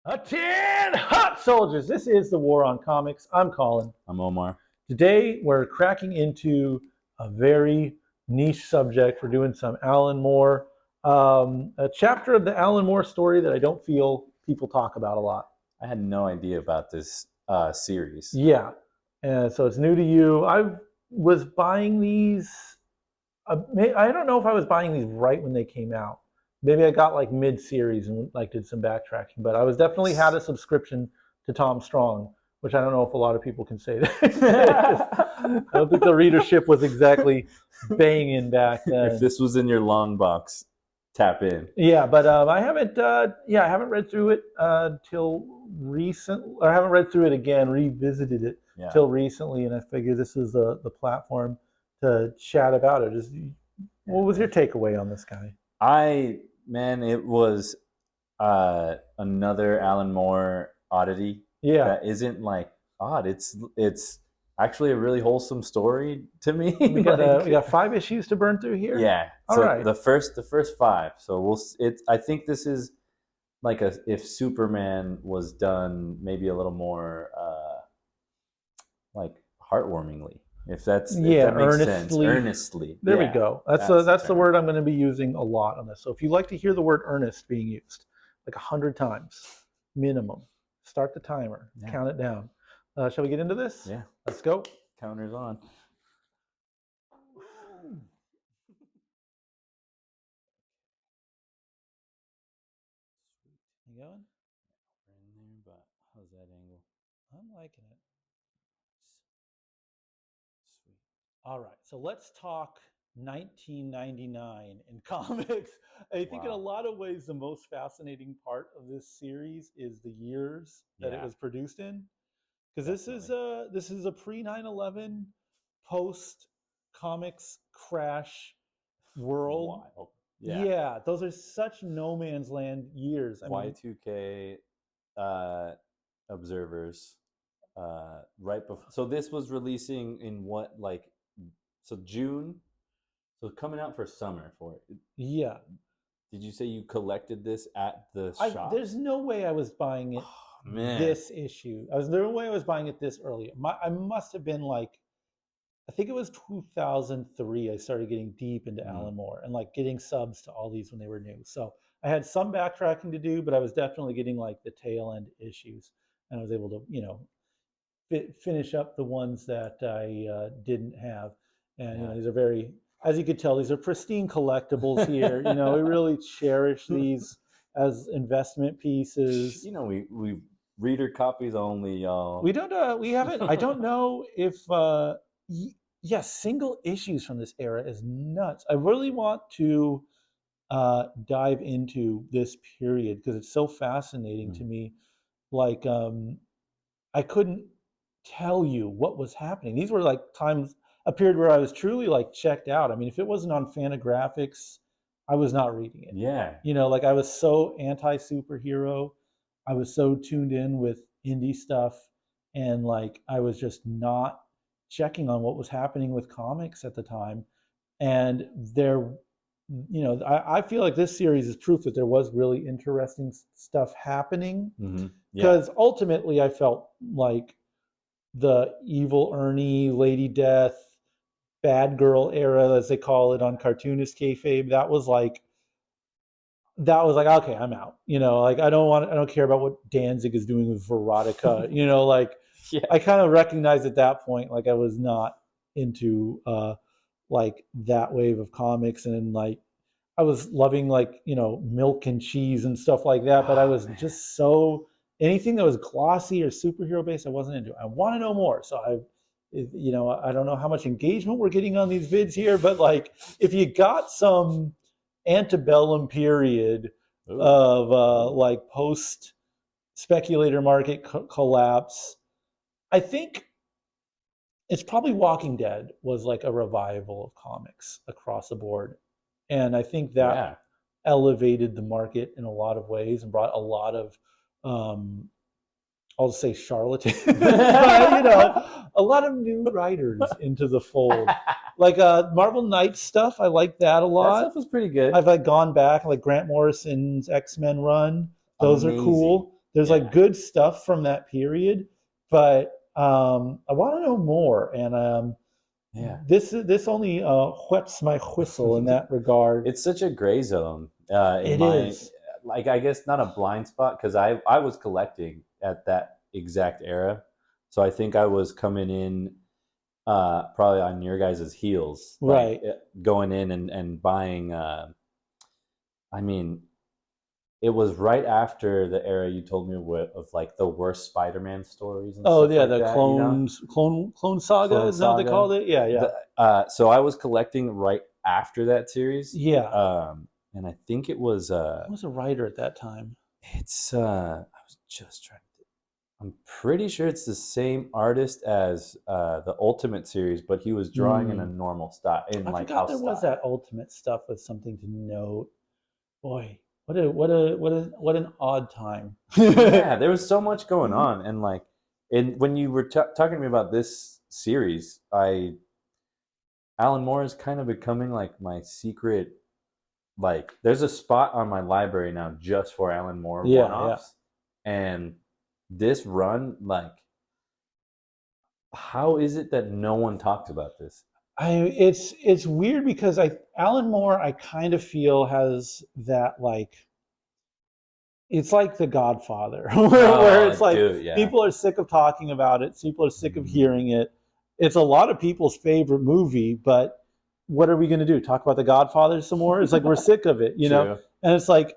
10 hot soldiers. This is the War on Comics. I'm Colin. I'm Omar. Today we're cracking into a very niche subject. We're doing some Alan Moore, a chapter of the Alan Moore story that I don't feel people talk about a lot. I had no idea about this series. Yeah, and so it's new to you. I was buying these. I don't know if I was buying these right when they came out. Maybe I got like mid-series and like did some backtracking, but I was definitely had a subscription to Tom Strong, which I don't know if a lot of people can say that. I don't think the readership was exactly banging back then. If this was in your long box, tap in. Yeah, but I haven't. I haven't read through it till recent. Or I haven't read through it again, revisited it till recently, and I figure this is the platform to chat about it. What was your takeaway on this guy? It was another Alan Moore oddity. Yeah, that isn't like odd. It's actually a really wholesome story to me. We got 5 issues to burn through here. Yeah. All so right. The first 5. So I think this is like if Superman was done maybe a little more like heartwarmingly. If that makes sense. Earnestly. There we go. That's the word I'm going to be using a lot on this. So if you like to hear the word earnest being used, like 100 times minimum, start the timer, count it down. Shall we get into this? Yeah. Let's go. Counter's on. You going? But how's that angle? I'm liking it. Sweet. All right, so let's talk 1999 in comics. I think in a lot of ways the most fascinating part of this series is the years that it was produced in, because this is a pre 9/11, post comics crash world. Wild. Yeah, those are such no man's land years. Y2K observers right before. So this was releasing in what, like, so June. So coming out for summer for it. Yeah. Did you say you collected this at the shop? There's no way I was buying it this issue. There's no way I was buying it this early. I must have been like, I think it was 2003. I started getting deep into Alan Moore and like getting subs to all these when they were new. So I had some backtracking to do, but I was definitely getting like the tail end issues, and I was able to, finish up the ones that I didn't have. And these are very, as you could tell, these are pristine collectibles here. We really cherish these as investment pieces. We reader copies only, y'all. We don't. We haven't. I don't know if. Single issues from this era is nuts. I really want to dive into this period because it's so fascinating to me. Like, I couldn't tell you what was happening. These were like a period where I was truly like checked out. I mean, if it wasn't on Fantagraphics, I was not reading it. Yeah. Like I was so anti-superhero. I was so tuned in with indie stuff, and like I was just not checking on what was happening with comics at the time. And I feel like this series is proof that there was really interesting stuff happening, because ultimately I felt like the evil Ernie, Lady Death, Bad Girl era, as they call it on cartoonist kayfabe, that was like, okay, I'm out. Like I don't care about what Danzig is doing with Verotica. I kind of recognized at that point, like I was not into like that wave of comics, and like I was loving like Milk and Cheese and stuff like that, but I was just so, anything that was glossy or superhero based, I wasn't into. I want to know more, so I don't know how much engagement we're getting on these vids here, but like if you got some antebellum period of like post speculator market collapse, I think it's probably Walking Dead was like a revival of comics across the board. And I think that elevated the market in a lot of ways and brought a lot of, I'll just say charlatans, but, a lot of new writers into the fold. Like Marvel Knights stuff, I like that a lot. That stuff was pretty good. I've like gone back, like Grant Morrison's X-Men run. Those are cool. There's like good stuff from that period, but I want to know more. And this only whets my whistle in that regard. It's such a gray zone. It is. Like, I guess not a blind spot, because I was collecting at that exact era, so I think I was coming in probably on your guys' heels, right? Going in and buying. I mean, it was right after the era you told me of like the worst Spider-Man stories. And oh stuff yeah, like the that, clone saga is that what they called it? Yeah. So I was collecting right after that series. Yeah. And I think it was. I was a writer at that time. It's. I was just trying to. I'm pretty sure it's the same artist as the Ultimate series, but he was drawing in a normal style. I forgot there was that Ultimate stuff with something to note. Boy, what an odd time. Yeah, there was so much going on, and when you were talking to me about this series, Alan Moore is kind of becoming like my secret. Like, there's a spot on my library now just for Alan Moore one-offs, and this run, like, how is it that no one talks about this? It's weird because Alan Moore, I kind of feel, has that, like, it's like The Godfather, where it's like, people are sick of talking about it, people are sick of hearing it. It's a lot of people's favorite movie, but what are we going to do? Talk about The Godfather some more? It's like, we're sick of it, you know? And it's like,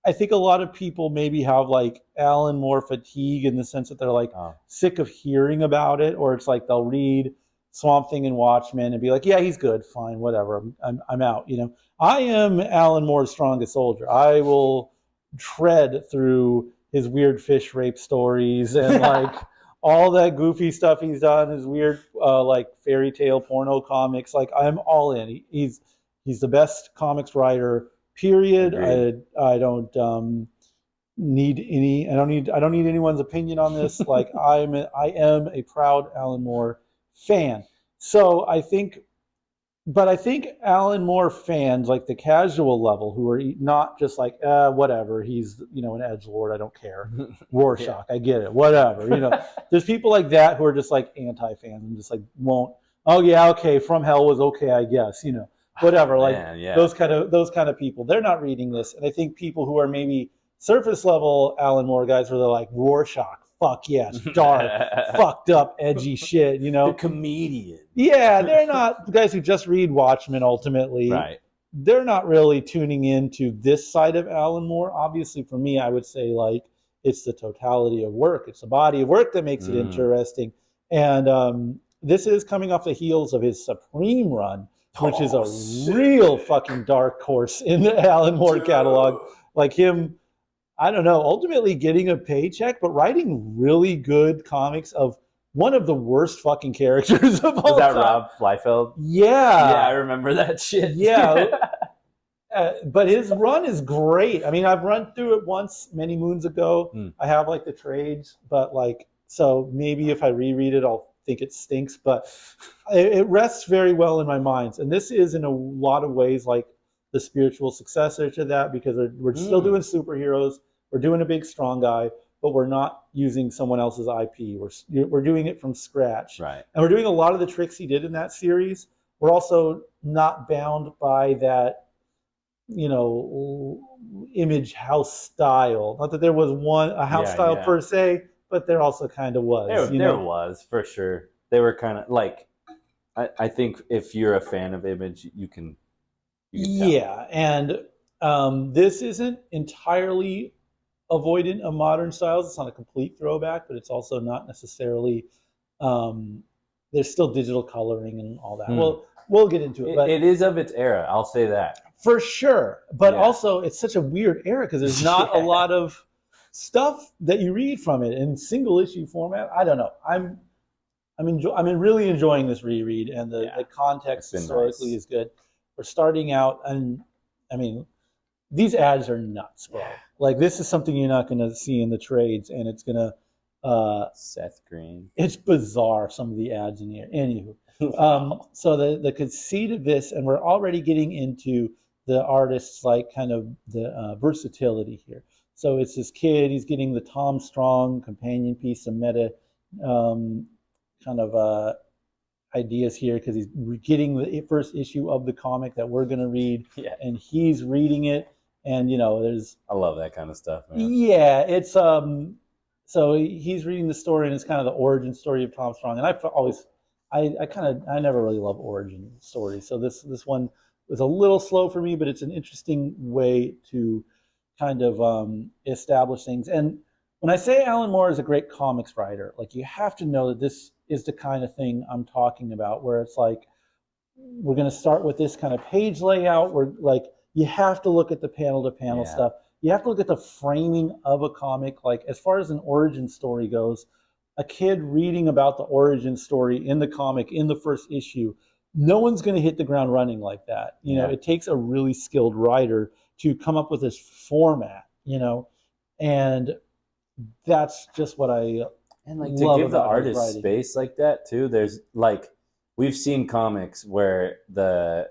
I think a lot of people maybe have like Alan Moore fatigue, in the sense that they're like sick of hearing about it, or it's like they'll read Swamp Thing and Watchmen and be like, yeah, he's good, fine, whatever, I'm out, you know? I am Alan Moore's strongest soldier. I will tread through his weird fish rape stories and like all that goofy stuff he's done, his weird like fairy tale porno comics. Like, I'm all in. He's the best comics writer, period. I don't need anyone's opinion on this. Like, I am a proud Alan Moore fan. So I think Alan Moore fans, like the casual level, who are not just like, whatever, he's, you know, an edgelord, I don't care. Rorschach, I get it, whatever. You know, there's people like that who are just like anti-fans and just like won't. Oh yeah, okay, From Hell was okay, I guess. You know, whatever. Those kind of people, they're not reading this. And I think people who are maybe surface level Alan Moore guys, where they're like, Rorschach, fuck yes, dark, fucked up, edgy shit, you know. The comedian. Yeah, they're not guys who just read Watchmen ultimately. Right. They're not really tuning into this side of Alan Moore. Obviously, for me, I would say, like, it's the totality of work. It's the body of work that makes it interesting. And this is coming off the heels of his Supreme run, which is a real fucking dark horse in the Alan Moore catalog. Like him, I don't know, ultimately getting a paycheck, but writing really good comics of one of the worst fucking characters of all time. Is that Rob Liefeld? Yeah. Yeah, I remember that shit. Yeah. But his run is great. I mean, I've run through it once many moons ago. I have like the trades, but like, so maybe if I reread it, I'll think it stinks, but it rests very well in my mind. And this is in a lot of ways like the spiritual successor to that, because we're still doing superheroes. We're doing a big strong guy, but we're not using someone else's IP. We're doing it from scratch. Right. And we're doing a lot of the tricks he did in that series. We're also not bound by that, you know, Image house style. Not that there was a house style per se, but there also kind of was. There was, for sure. They were kind of like, I think if you're a fan of Image, you can yeah, and this isn't entirely avoidant of modern styles. It's not a complete throwback, but it's also not necessarily. There's still digital coloring and all that. We'll get into it. But it is of its era. I'll say that for sure. But also, it's such a weird era because there's not a lot of stuff that you read from it in single issue format. I don't know. I'm really enjoying this reread, and the context historically is good. We're starting out, and I mean, these ads are nuts, bro. Like, this is something you're not going to see in the trades, and it's going to... Seth Green. It's bizarre, some of the ads in here. Anywho. So the conceit of this, and we're already getting into the artist's, like, kind of the versatility here. So it's this kid. He's getting the Tom Strong companion piece, some meta kind of ideas here because he's getting the first issue of the comic that we're going to read, and he's reading it, and there's I love that kind of stuff, man. Yeah, it's so he's reading the story, and it's kind of the origin story of Tom Strong, and I never really love origin stories, so this one was a little slow for me, but it's an interesting way to kind of establish things. And when I say Alan Moore is a great comics writer, like, you have to know that this is the kind of thing I'm talking about, where it's like, we're going to start with this kind of page layout where, like, you have to look at the panel to panel stuff. You have to look at the framing of a comic. Like, as far as an origin story goes, a kid reading about the origin story in the comic in the first issue, no one's going to hit the ground running like that. It takes a really skilled writer to come up with this format, and that's just what I and like love to give the about his artist writing. space like that too. There's like, we've seen comics where the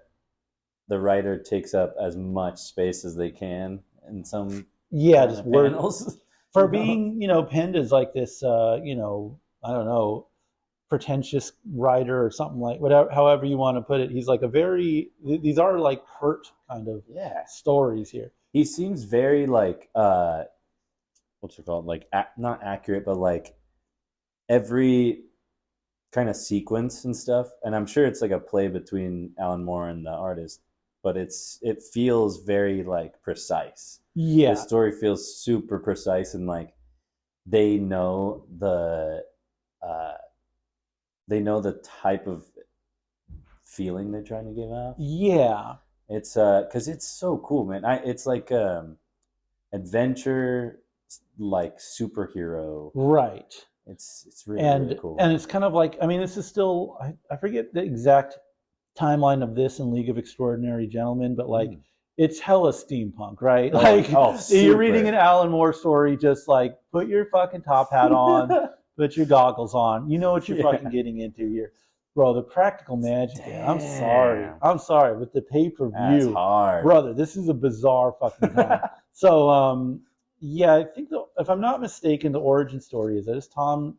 writer takes up as much space as they can in some just panels. For being penned as like this I don't know, pretentious writer or something, like whatever, however you want to put it. He's like these are like hurt kind of stories here. He seems very like what's it called, like not accurate, but like every kind of sequence and stuff, and I'm sure it's like a play between Alan Moore and the artist, but it feels very like precise. The story feels super precise, and like they know the type of feeling they're trying to give out. It's because it's so cool, man. It's like adventure, like superhero, right? It's really cool, and it's kind of like, I mean, this is still, I forget the exact timeline of this in League of Extraordinary Gentlemen, but like it's hella steampunk, right? Like, you're reading an Alan Moore story, just like, put your fucking top hat on, put your goggles on, you know what you're fucking getting into here. Bro, the practical magic. I'm sorry, with the pay-per-view, hard, brother, this is a bizarre fucking time. So I think if I'm not mistaken, the origin story is there's Tom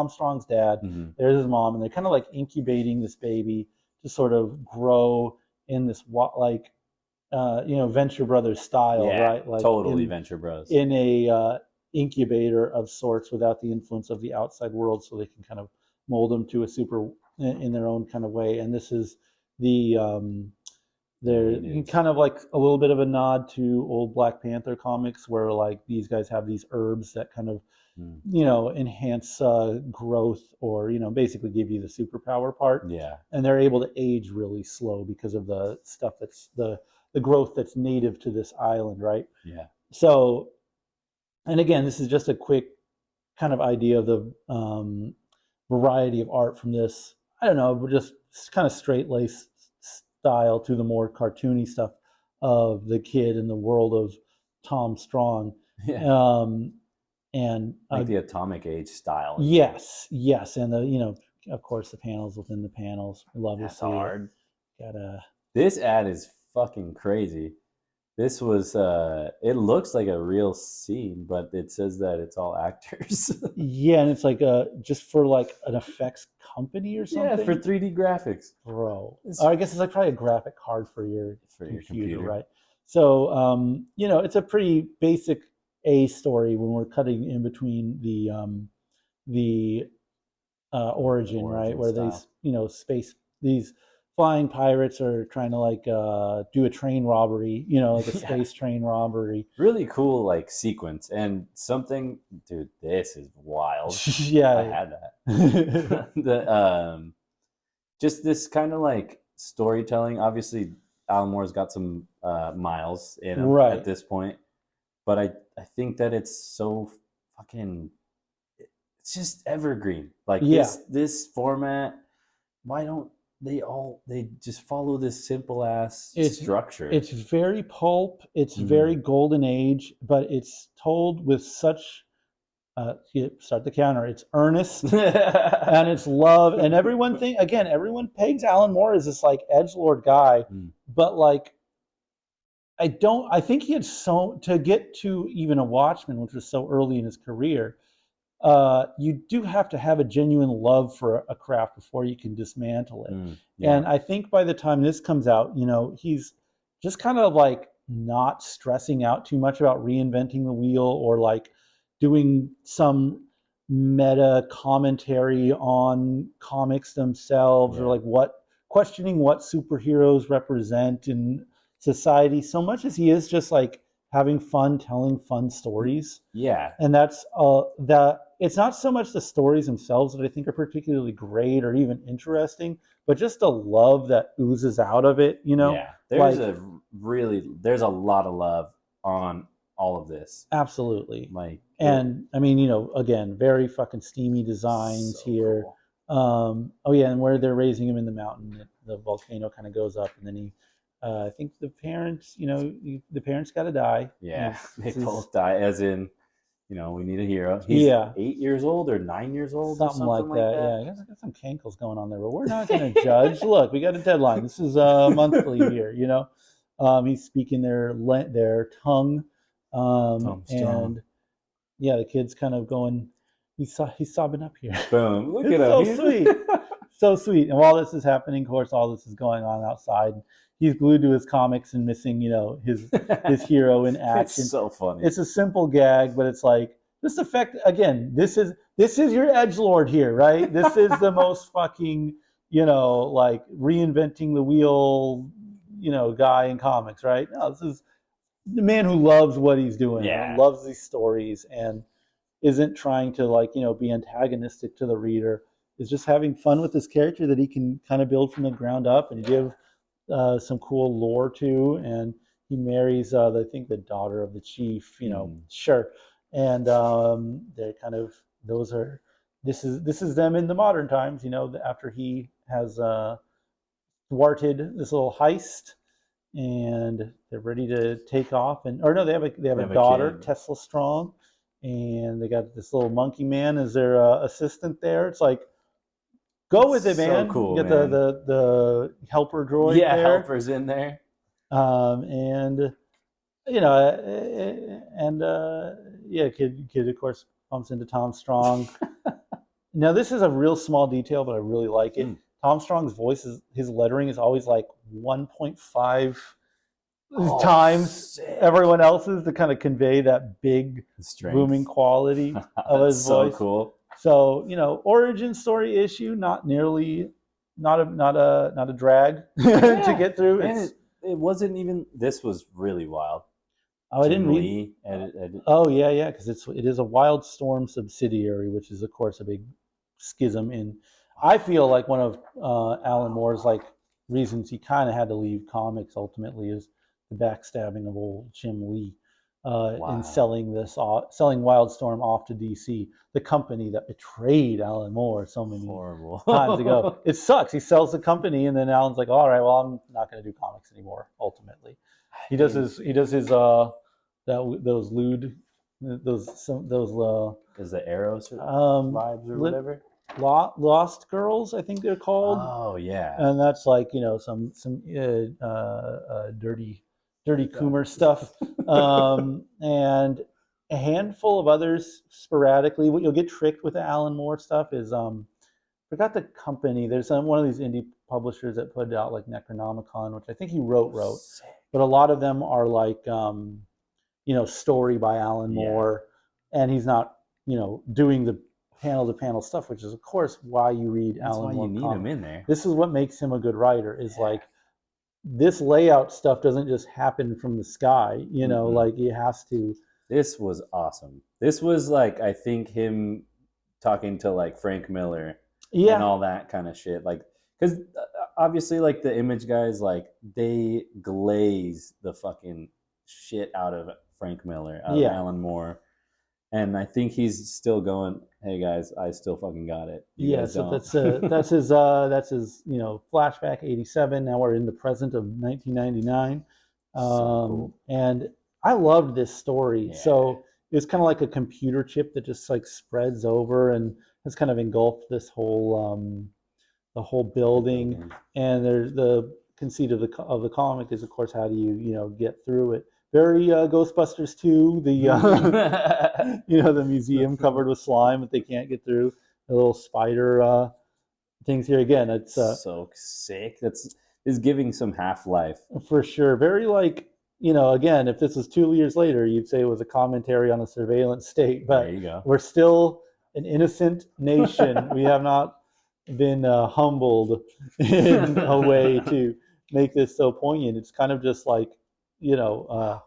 Strong's dad, there's his mom, and they're kind of like incubating this baby to sort of grow in this like Venture Brothers style, right? Like totally Venture Bros. In a incubator of sorts, without the influence of the outside world, so they can kind of mold them to a super in their own kind of way. And this is the they're kind of like a little bit of a nod to old Black Panther comics, where like these guys have these herbs that kind of enhance growth, or basically give you the superpower part. And they're able to age really slow because of the stuff that's the growth that's native to this island, right? So, and again, this is just a quick kind of idea of the variety of art from this. I don't know, just kind of straight lace style to the more cartoony stuff of the kid in the world of Tom Strong. And like the Atomic Age style. Yes, and the of course the panels within the panels. Love to see hard. It. This ad is fucking crazy. This was it looks like a real scene, but it says that it's all actors. And it's like just for like an effects company or something. For 3D graphics, bro. I guess it's like probably a graphic card for your computer, right? So it's a pretty basic A story when we're cutting in between the origin, right, where these these flying pirates are trying to like do a train robbery, like a space train robbery. Really cool like sequence, and something, dude, this is wild. I had that. Just this kind of like storytelling. Obviously, Alan Moore's got some miles in him at this point, but I think that it's so fucking, it's just evergreen. Like this format. Why don't they just follow this simple ass structure? It's very pulp, it's very golden age, but it's told with such start the counter, it's earnest and it's love, and everyone pegs Alan Moore as this like edgelord guy, but like I think he had so to get to even a Watchman, which was so early in his career. You do have to have a genuine love for a craft before you can dismantle it. Yeah. And I think by the time this comes out, you know, he's just kind of like not stressing out too much about reinventing the wheel or like doing some meta commentary on comics themselves or like what questioning what superheroes represent in society so much as he is just like having fun telling fun stories. Yeah. And that's that it's not so much the stories themselves that I think are particularly great or even interesting, but just the love that oozes out of it, you know? Yeah. There's there's a lot of love on all of this. Absolutely. Like, and I mean, you know, again, very fucking steamy designs so here. Cool. Oh yeah, and where they're raising him in the mountain, the volcano kind of goes up, and then he, I think the parents, you know, the parents got to die. Yeah, they both die. As in, you know, we need a hero. He's Yeah, 8 years old or 9 years old, something or something like that. that. Yeah, I guess I got some cankles going on there, but we're not going to judge. Look, we got a deadline. This is monthly here, you know. He's speaking their tongue, and yeah, the kid's kind of going. He's sobbing up here. Boom! Look It's at so him. sweet, so sweet. And while this is happening, of course, all this is going on outside. He's glued to his comics and missing, you know, his hero in action. It's so funny. It's a simple gag, but it's like this effect again. This is your edgelord here, right? This is the most fucking, you know, like reinventing the wheel, you know, guy in comics, right? No, this is the man who loves what he's doing, and loves these stories, and isn't trying to like, you know, be antagonistic to the reader. Is just having fun with this character that he can kind of build from the ground up and give some cool lore to. And he marries, I think, the daughter of the chief. You know, sure. And they're kind of this is them in the modern times. You know, after he has thwarted this little heist, and they're ready to take off. And or no, they have a daughter, Tesla Strong, and they got this little monkey man as their assistant there. It's like, go with it, man. So cool. You get the helper droid. Yeah, there. helpers in there. And you know, and yeah, kid of course bumps into Tom Strong. Now this is a real small detail, but I really like it. Tom Strong's voice his lettering is always like 1.5 times everyone else's to kind of convey that big booming quality of his voice. So cool. So, you know, origin story issue, not a drag to get through. And it wasn't even. This was really wild. Oh, I didn't read. Oh yeah, because it is a Wildstorm subsidiary, which is of course a big schism in. I feel like one of Alan Moore's like reasons he kind of had to leave comics ultimately is the backstabbing of old Jim Lee in selling Wildstorm off to DC, the company that betrayed Alan Moore so many times ago. It sucks. He sells the company, and then Alan's like, "All right, well, I'm not going to do comics anymore." Ultimately, he does his those lewd those is the Arrows vibes or whatever. Lost Girls, I think they're called. Oh yeah, and that's like, you know, some dirty Coomer stuff, and a handful of others sporadically. What you'll get tricked with the Alan Moore stuff is forgot the company. There's one of these indie publishers that put out like Necronomicon, which I think he wrote, but a lot of them are like you know, story by Alan Moore, and he's not, you know, doing the panel to panel stuff, which is of course why you read Alan Moore. That's why you need him in there. This is what makes him a good writer. Is like this layout stuff doesn't just happen from the sky, you know, like it has to. This was awesome. This was like, I think, him talking to like Frank Miller and all that kind of shit. Like, because obviously, like the Image guys, like they glaze the fucking shit out of Frank Miller, out of Alan Moore. And I think he's still going, "Hey guys, I still fucking got it." So that's his you know, flashback 87. Now we're in the present of 1999, cool. And I loved this story. So it's kind of like a computer chip that just like spreads over and has kind of engulfed this whole the whole building. And there's conceit of the comic is, of course, how do you get through it. Very Ghostbusters 2, the the museum covered with slime that they can't get through. The little spider things here again. It's so sick. Is giving some Half-Life for sure. Very like, again, if this was 2 years later, you'd say it was a commentary on the surveillance state. But there you go. we're still an innocent nation. We have not been humbled in a way to make this so poignant. It's kind of just like, I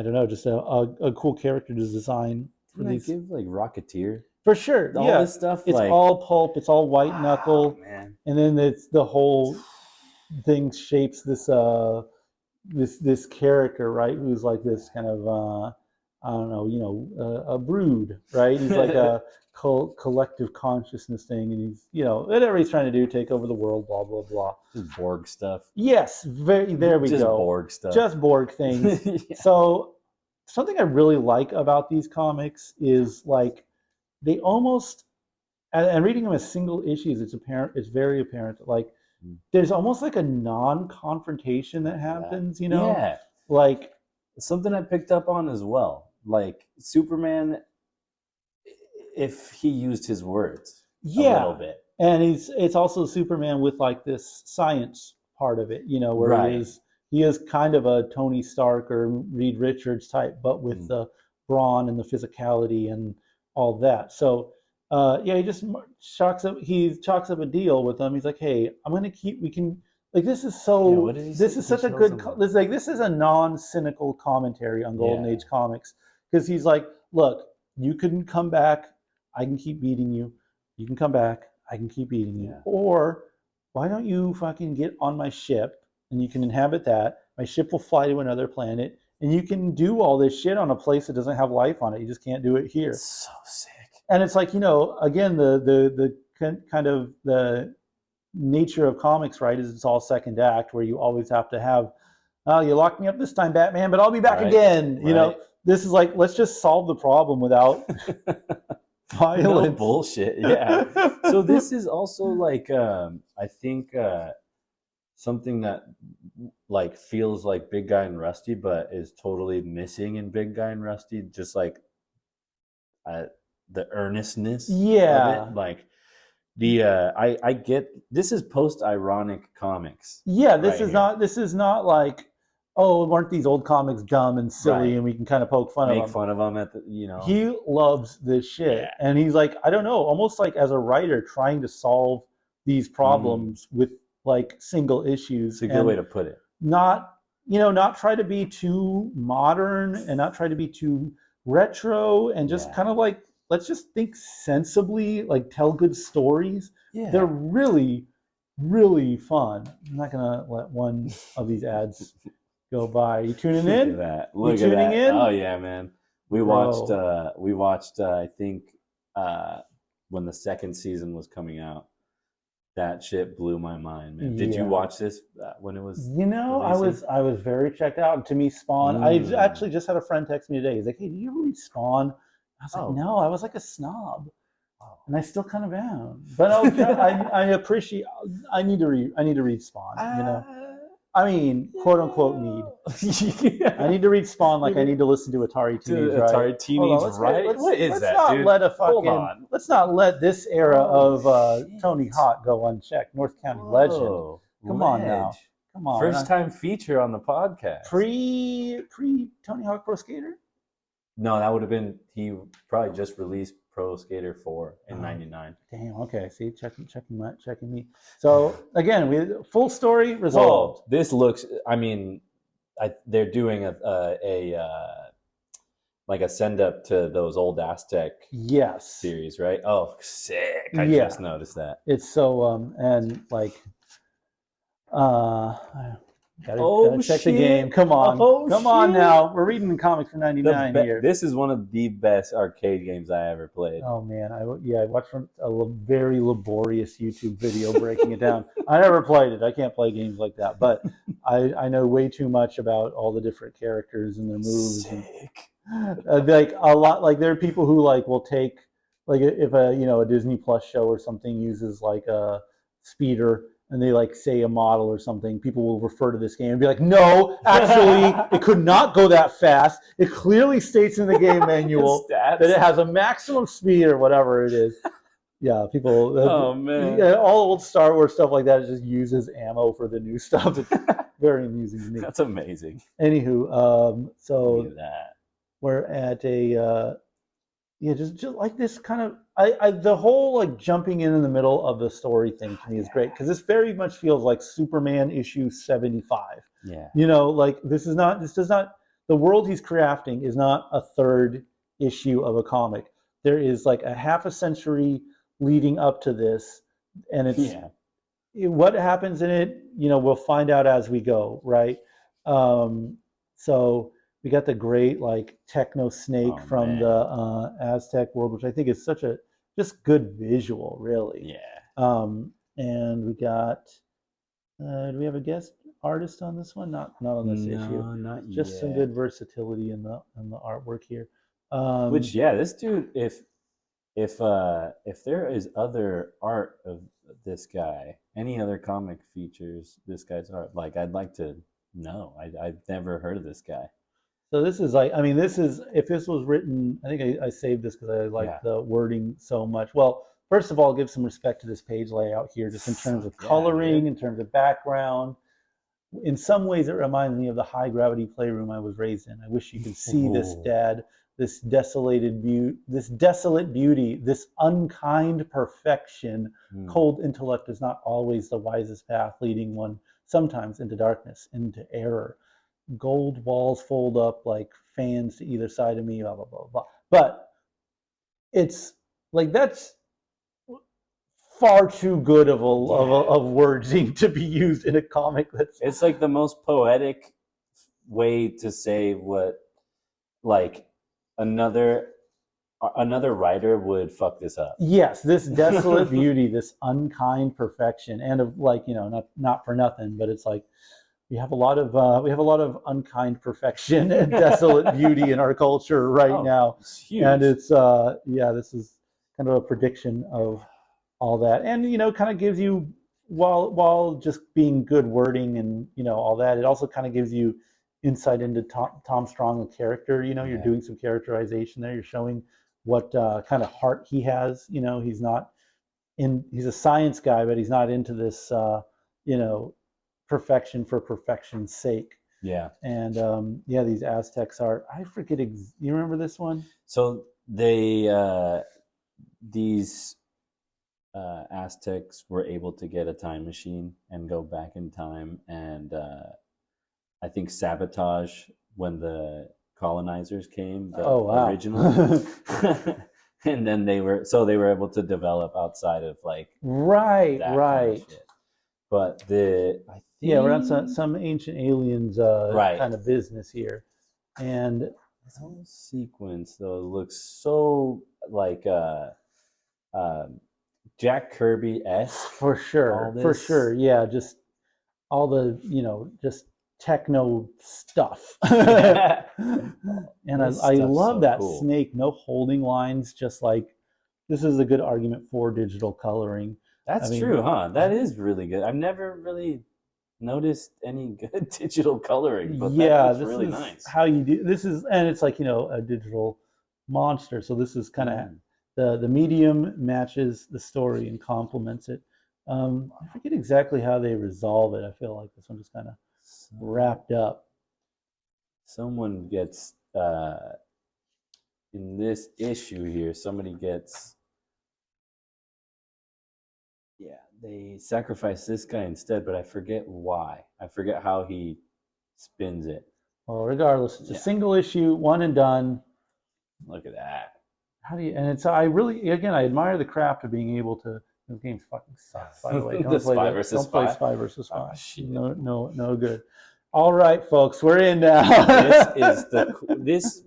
don't know, just a cool character to design for these. Give like Rocketeer For sure, all this stuff. It's like, all pulp. It's all white knuckle, man. And then it's the whole thing shapes this this character, right? Who's like this kind of I don't know, a brood, right? He's like a collective consciousness thing, and he's whatever he's trying to do, take over the world, blah blah blah. Just Borg stuff. Yes, there we just go. Borg stuff. Just Borg things. Yeah. So something I really like about these comics is like they almost, and reading them as single issues, it's very apparent. Like there's almost like a non-confrontation that happens. Yeah. Like something I picked up on as well. Like Superman, if he used his words a little bit. And it's also Superman with like this science part of it, where right. he is kind of a Tony Stark or Reed Richards type, but with the brawn and the physicality and all that. So he just chalks up a deal with them. He's like, hey, this is so this is such a good this is a non-cynical commentary on Golden Age comics, because he's like, look, you can come back, I can keep beating you. You can come back, I can keep beating you. Or why don't you fucking get on my ship and you can inhabit that. My ship will fly to another planet and you can do all this shit on a place that doesn't have life on it. You just can't do it here. It's so sick. And it's like, again, the kind of the nature of comics, right, is it's all second act, where you always have to have, you locked me up this time, Batman, but I'll be back again. This is like, let's just solve the problem without violence. No bullshit. Yeah. So this is also like I think something that like feels like Big Guy and Rusty, but is totally missing in Big Guy and Rusty, just like the earnestness of it. Like the I get, this is post-ironic comics. This is not like, oh, weren't these old comics dumb and silly and we can kind of poke fun of them. Make fun of them at the, He loves this shit. Yeah. And he's like, I don't know, almost like as a writer trying to solve these problems with like single issues. It's a good way to put it. Not try to be too modern and not try to be too retro, and just kind of like, let's just think sensibly, like tell good stories. Yeah. They're really, really fun. I'm not going to let one of these ads go by. Are you tuning in? Look at that. Look at that. In? Oh yeah, man. We watched I think when the second season was coming out. That shit blew my mind, man. Did you watch this when it was releasing? I was very checked out. And to me, Spawn, I actually just had a friend text me today. He's like, hey, did you ever read Spawn? I was like, no, I was like a snob. And I still kind of am. But I appreciate, I need to read Spawn, I mean, quote unquote need. I need to read Spawn like I need to listen to Atari Teenage Riot. Atari Teenage Riot? What is that, dude? Let's not let this era of Tony Hawk go unchecked. North County legend. Come on now. Come on. First time feature on the podcast. Pre Tony Hawk Pro Skater? No, that would have been, he probably just released Pro Skater 4 in 99. Damn, okay. See, checking me. So again, we full story resolved. Well, this looks, I mean, they're doing like a send up to those old Aztec series, right? Oh, sick. I just noticed that. It's so and like gotta check the game. Come on. Come on now. We're reading the comics from 99 here. This is one of the best arcade games I ever played. Oh, man. I watched a very laborious YouTube video breaking it down. I never played it. I can't play games like that. But I know way too much about all the different characters and their moves. Sick. And, like a lot, like there are people who like will take, like if a Disney Plus show or something uses like a speeder, and they like say a model or something, people will refer to this game and be like, no, actually, it could not go that fast. It clearly states in the game manual that it has a maximum speed or whatever it is. Yeah, people. Oh man! All old Star Wars stuff like that just uses ammo for the new stuff. It's very amusing to me. That's amazing. Anywho, so Look at that. we're at a just like this kind of the whole like jumping in the middle of the story thing to me is great because this very much feels like Superman issue 75. Yeah. You know, like this does not the world he's crafting is not a third issue of a comic. There is like a half a century leading up to this, and it's what happens in it, you know, we'll find out as we go, right? So we got the great like techno snake from the Aztec world, which I think is such a just good visual, really. Yeah. And we got do we have a guest artist on this one? Not on this issue. Not just yet. Some good versatility in the artwork here. Which this dude, if there is other art of this guy, any other comic features this guy's art, like I'd like to know. I've never heard of this guy. So this is like, I mean, this is, if this was written, I think I saved this because I like the wording so much. Well, first of all, give some respect to this page layout here, just in terms of coloring, in terms of background. In some ways, it reminds me of the high gravity playroom I was raised in. I wish you could see this, Dad. This desolate beauty, this unkind perfection. Cold intellect is not always the wisest path, leading one sometimes into darkness, into error. Gold walls fold up like fans to either side of me, blah, blah, blah, blah. But it's like, that's far too good of wording to be used in a comic. It's like the most poetic way to say what, like, another writer would fuck this up. Yes, this desolate beauty, this unkind perfection, and of like, you know, not for nothing, but it's like we have a lot of unkind perfection and desolate beauty in our culture right now. It's huge. And it's this is kind of a prediction of all that, and you know, kind of gives you, while just being good wording and you know all that, it also kind of gives you insight into Tom Strong, the character. You know, you're doing some characterization there. You're showing what kind of heart he has. You know, he's a science guy, but he's not into this, you know, perfection for perfection's sake. Yeah. And these Aztecs are, I forget, you remember this one? So they, these Aztecs were able to get a time machine and go back in time and I think sabotage when the colonizers came, the original. And then they were able to develop outside of like right. Kind of shit. But we're on some ancient aliens kind of business here, and this whole sequence though looks so like Jack Kirby-esque. For sure. Yeah, just all the, you know, just techno stuff. And I love that cool. Snake, no holding lines, just like, this is a good argument for digital coloring. That's true, huh? That is really good. I've never really noticed any good digital coloring, but that's really nice. How you do this is, and it's like, you know, a digital monster. So this is kind of the medium matches the story and complements it. I forget exactly how they resolve it. I feel like this one just kind of wrapped up. Someone gets in this issue here, somebody gets they sacrifice this guy instead, but I forget why. I forget how he spins it. Well, regardless, it's a single issue, one and done. Look at that. How do you, and it's, I admire the craft of being able to, this game fucking sucks, by the way. Don't play Spy versus Spy. Oh, no good. All right, folks, we're in now. This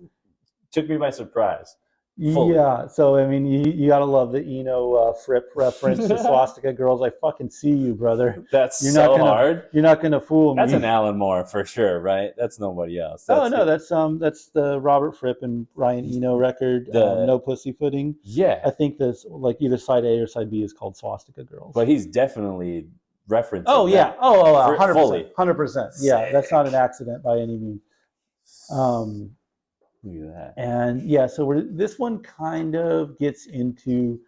took me by surprise. Fully. Yeah, so I mean, you gotta love the Eno Fripp reference to Swastika Girls. I fucking see you, brother. That's hard. You're not gonna fool me. That's an Alan Moore for sure, right? That's nobody else. That's the Robert Fripp and Ryan Eno record, No Pussyfooting. Yeah, I think that's like either side A or side B is called Swastika Girls. But he's definitely referencing. Oh yeah. that 100%. fully. 100%. Yeah, that's not an accident by any means. Look at that. And yeah, so this one kind of gets into,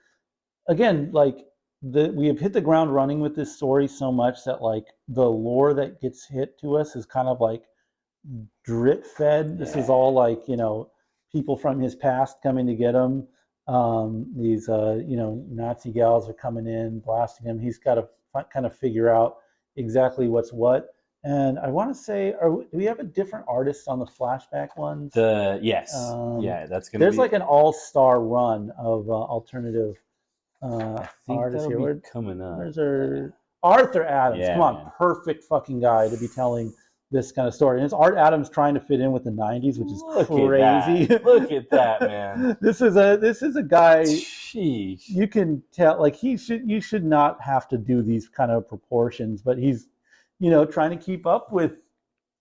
again, like we have hit the ground running with this story so much that like the lore that gets hit to us is kind of like drip fed. This is all like, you know, people from his past coming to get him. These you know, Nazi gals are coming in, blasting him. He's got to kind of figure out exactly what's what. And I want to say, do we have a different artist on the flashback ones? Yes. Yeah, that's going to be... There's like an all-star run of alternative I think artists that'll here. be coming up. Where's our Arthur Adams? Yeah, Come on, man. perfect fucking guy to be telling this kind of story. And it's Art Adams trying to fit in with the '90s, which is crazy. Look at that, man. This is a guy. Sheesh. You can tell, like, you should not have to do these kind of proportions, but he's, you know, trying to keep up with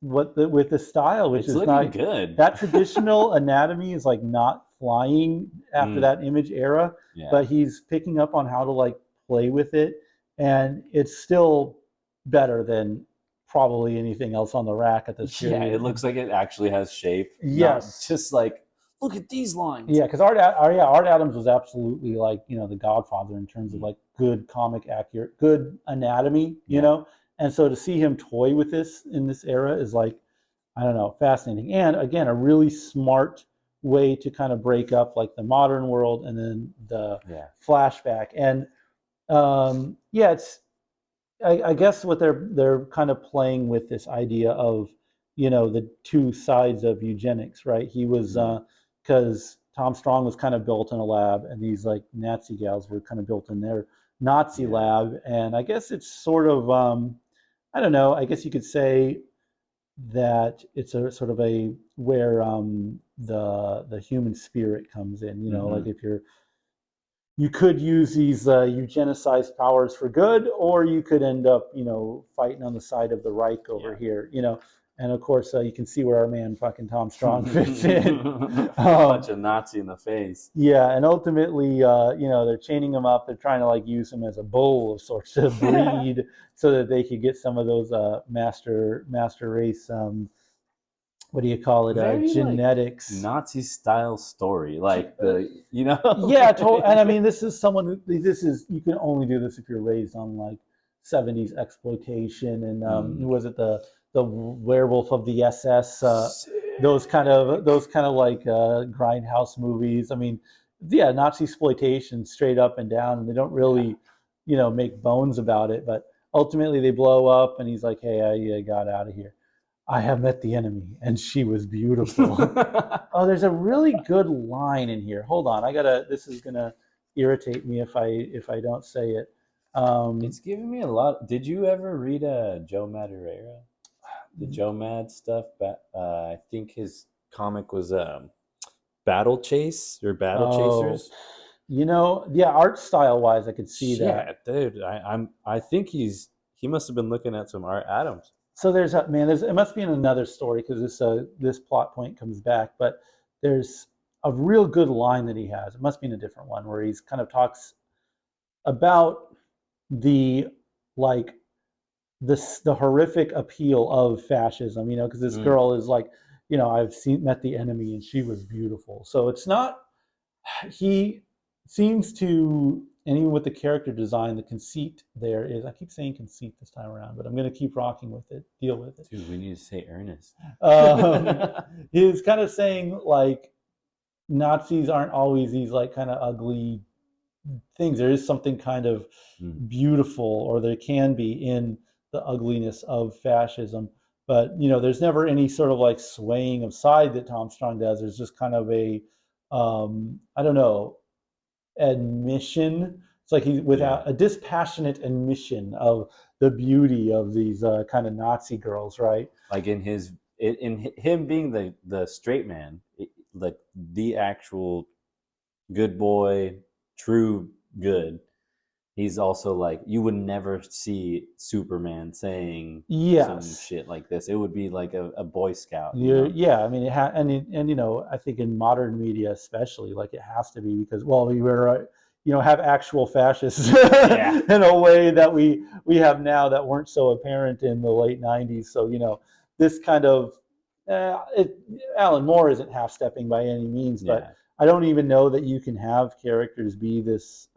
with the style, which is not good. That traditional anatomy is like not flying after that image era, but he's picking up on how to like play with it, and it's still better than probably anything else on the rack at this period. Yeah, it looks like it actually has shape. Yes, just like, look at these lines. Yeah, because Art Adams was absolutely like, you know, the godfather in terms of like good comic accurate, good anatomy, you know. And so to see him toy with this in this era is like, I don't know, fascinating. And again, a really smart way to kind of break up like the modern world and then the flashback. And yeah, it's I guess what they're kind of playing with this idea of, you know, the two sides of eugenics, right? He was because Tom Strong was kind of built in a lab, and these like Nazi gals were kind of built in their Nazi lab. And I guess it's sort of I don't know, I guess you could say that it's a sort of a where the human spirit comes in, you know, like if you could use these eugenicized powers for good, or you could end up, you know, fighting on the side of the Reich over here, you know. And of course, you can see where our man fucking Tom Strong fits in. Punch a Nazi in the face. Yeah, and ultimately, you know, they're chaining him up. They're trying to like use him as a bull of sorts to breed, so that they could get some of those master race. What do you call it? Genetics. Like, Nazi style story, like the, you know. Yeah, and I mean, this is you can only do this if you're raised on like 70s exploitation and was it the Werewolf of the SS, those kind of like grindhouse movies. I mean, yeah, Nazi exploitation straight up and down, and they don't really, you know, make bones about it. But ultimately, they blow up, and he's like, "Hey, I got out of here. I have met the enemy, and she was beautiful." Oh, there's a really good line in here. Hold on, this is gonna irritate me if I don't say it. It's giving me a lot. Did you ever read Joe Madureira? The Joe Mad stuff? I think his comic was Battle Chase or Battle Chasers. You know, yeah, art style wise, I could see that. Yeah, dude, I think he must have been looking at some Art Adams. So it must be in another story because this plot point comes back, but there's a real good line that he has. It must be in a different one where he's kind of talks about the like the horrific appeal of fascism, you know, because this girl is like, you know, met the enemy and she was beautiful. So it's not, he seems to, and even with the character design, the conceit there is, I keep saying conceit this time around, but I'm going to keep rocking with it, deal with it. Dude, we need to say earnest. He's kind of saying like Nazis aren't always these like kind of ugly things. There is something kind of beautiful, or there can be, in the ugliness of fascism. But, you know, there's never any sort of like swaying of side that Tom Strong does. There's just kind of a, I don't know, admission. It's like he's without a dispassionate admission of the beauty of these kind of Nazi girls, right? Like in him being the straight man, like the actual good boy, true good. He's also like, you would never see Superman saying some shit like this. It would be like a Boy Scout. Yeah, I mean, and you know, I think in modern media especially, like it has to be because, well, have actual fascists Yeah. in a way that we have now that weren't so apparent in the late 90s. So, this kind of, Alan Moore isn't half-stepping by any means, but I don't even know that you can have characters be this,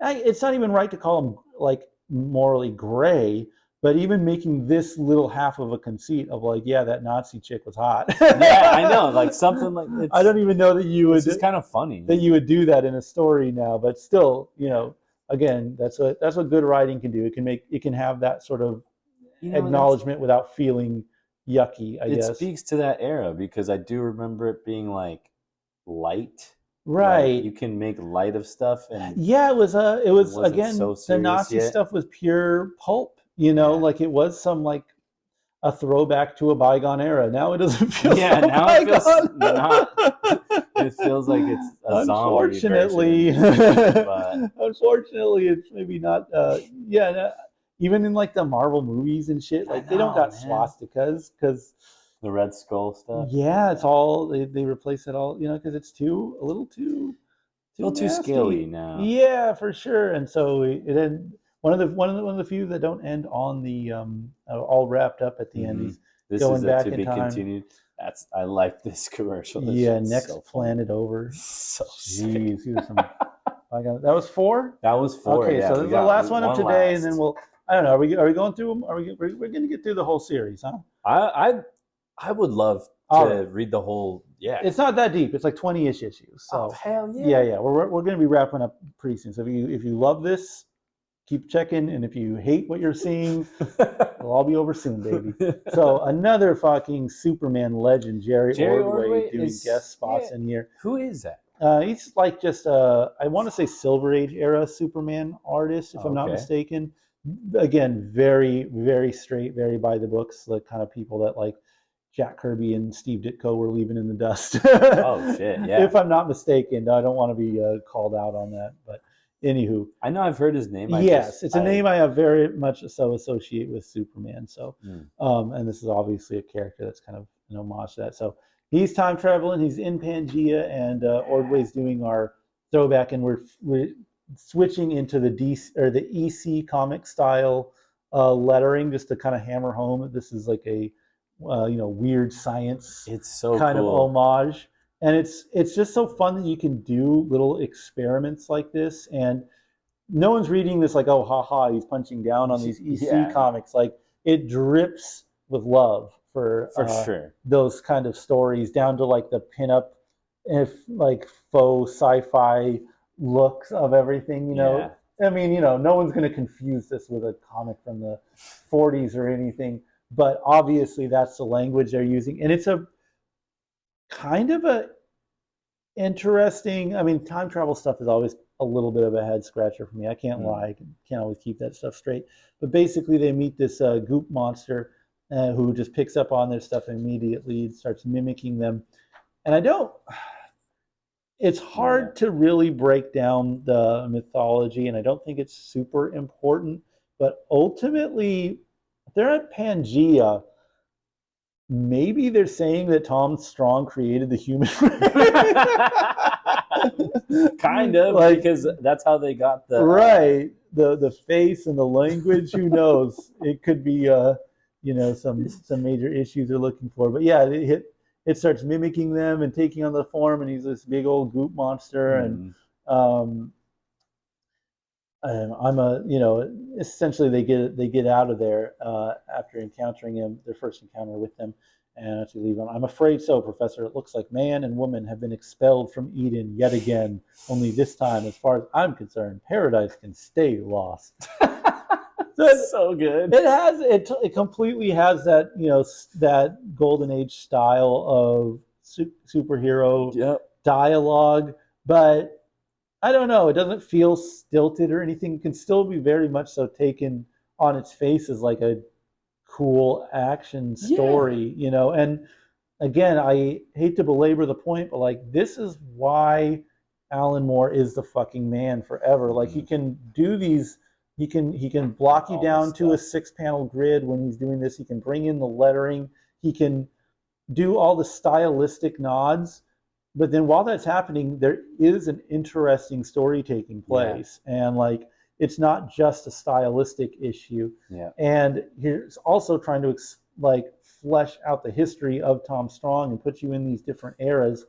it's not even right to call them like morally gray, but even making this little half of a conceit of like, yeah, that Nazi chick was hot. Yeah, I know, like something like it's, I don't even know that you would. It's just kind of funny that you would do that in a story now, but still, again, that's what good writing can do. It can have that sort of acknowledgement without feeling yucky. I guess it speaks to that era because I do remember it being like light. Right. Like you can make light of stuff, and yeah, it was again, so the Nazi stuff was pure pulp. Like it was some like a throwback to a bygone era. Now it doesn't feel so now bygone. It feels not. It feels like it's a zombie version, but unfortunately, it's maybe not. Even in like the Marvel movies and shit, like they don't got swastikas because the Red Skull stuff. Yeah, it's all they replace it all, because it's a little too scaly now. Yeah, for sure. And so it ended. One of the few that don't end on the all wrapped up at the end. He's this going is back to in be time. Continued. I like this commercial. Next so planet over. So jeez, that was 4. That was 4. Okay, yeah, so this is the last one of today, and then I don't know. Are we going through them? We're going to get through the whole series, huh? I would love to read the whole. Yeah, it's not that deep. It's like 20-ish issues. So hell yeah. Yeah. We're going to be wrapping up pretty soon. So if you love this, keep checking, and if you hate what you're seeing, it'll all be over soon, baby. So another fucking Superman legend, Jerry Ordway doing guest spots in here. Who is that? He's like just I want to say Silver Age era Superman artist, if I'm not mistaken. Again, very, very straight, very by the books, the kind of people that like Jack Kirby and Steve Ditko were leaving in the dust. Oh shit, yeah. If I'm not mistaken, I don't want to be called out on that, but anywho, I know I've heard his name. It's a name I have very much so associate with Superman. So, and this is obviously a character that's kind of an homage to that. So he's time traveling. He's in Pangea, and Ordway's doing our throwback, and we're switching into the DC or the EC comic style lettering, just to kind of hammer home that this is like a weird science. It's so kind cool. of homage. And it's just so fun that you can do little experiments like this, and no one's reading this like, oh, haha, he's punching down on these EC comics. Like it drips with love for sure those kind of stories, down to like the pinup, like faux sci-fi looks of everything. I mean, no one's going to confuse this with a comic from the 40s or anything, but obviously that's the language they're using, and it's a kind of a interesting. I mean, time travel stuff is always a little bit of a head scratcher for me. I can't lie. I can't always keep that stuff straight. But basically, they meet this goop monster who just picks up on their stuff immediately and starts mimicking them. And it's hard to really break down the mythology, and I don't think it's super important. But ultimately, they're at Pangea. Maybe they're saying that Tom Strong created the human race. Kind of, because that's how they got the the face and the language. Who knows? It could be some major issues they're looking for. But yeah, it starts mimicking them and taking on the form, and he's this big old goop monster. And essentially they get out of there after encountering him, their first encounter with them, and actually leave him. I'm afraid so, Professor. It looks like man and woman have been expelled from Eden yet again. Only this time, as far as I'm concerned, paradise can stay lost. That's so good. It completely has that that golden age style of superhero dialogue, but I don't know. It doesn't feel stilted or anything. It can still be very much so taken on its face as like a cool action story, And again, I hate to belabor the point, but like this is why Alan Moore is the fucking man forever. Like he can do these. He can block you down to a 6-panel grid when he's doing this. He can bring in the lettering. He can do all the stylistic nods but then while that's happening, there is an interesting story taking place, and like it's not just a stylistic issue. Yeah. And he's also trying to like flesh out the history of Tom Strong and put you in these different eras,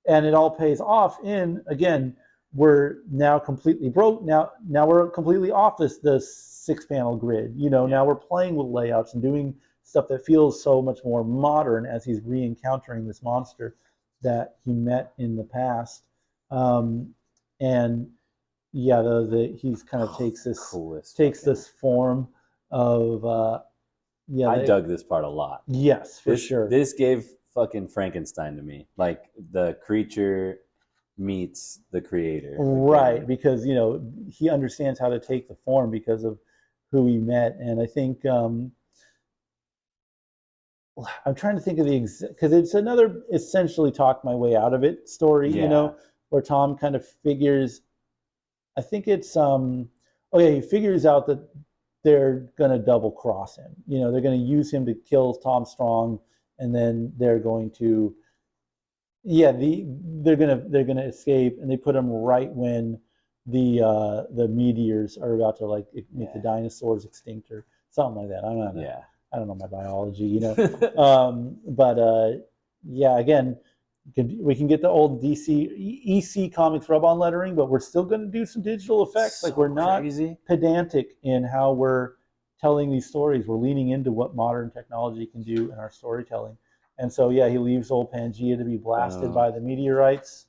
and it all pays off in, again, we're now completely broke. Now we're completely off the 6-panel grid. Now we're playing with layouts and doing stuff that feels so much more modern as he's re-encountering this monster that he met in the past. And yeah, he's kind of takes this form of I dug this part a lot. Yes, for sure. This gave fucking Frankenstein to me. Like the creature meets the creator. Right, because he understands how to take the form because of who he met. And I think I'm trying to think of because it's another essentially talk my way out of it story, where Tom kind of figures, I think it's he figures out that they're gonna double cross him. They're gonna use him to kill Tom Strong, and then they're going to they're gonna escape, and they put him right when the meteors are about to like make the dinosaurs extinct or something like that. I don't know my biology, but again, we can get the old EC Comics rub-on lettering, but we're still going to do some digital effects. So like we're not crazy. Pedantic in how we're telling these stories. We're leaning into what modern technology can do in our storytelling. And so, he leaves old Pangea to be blasted by the meteorites,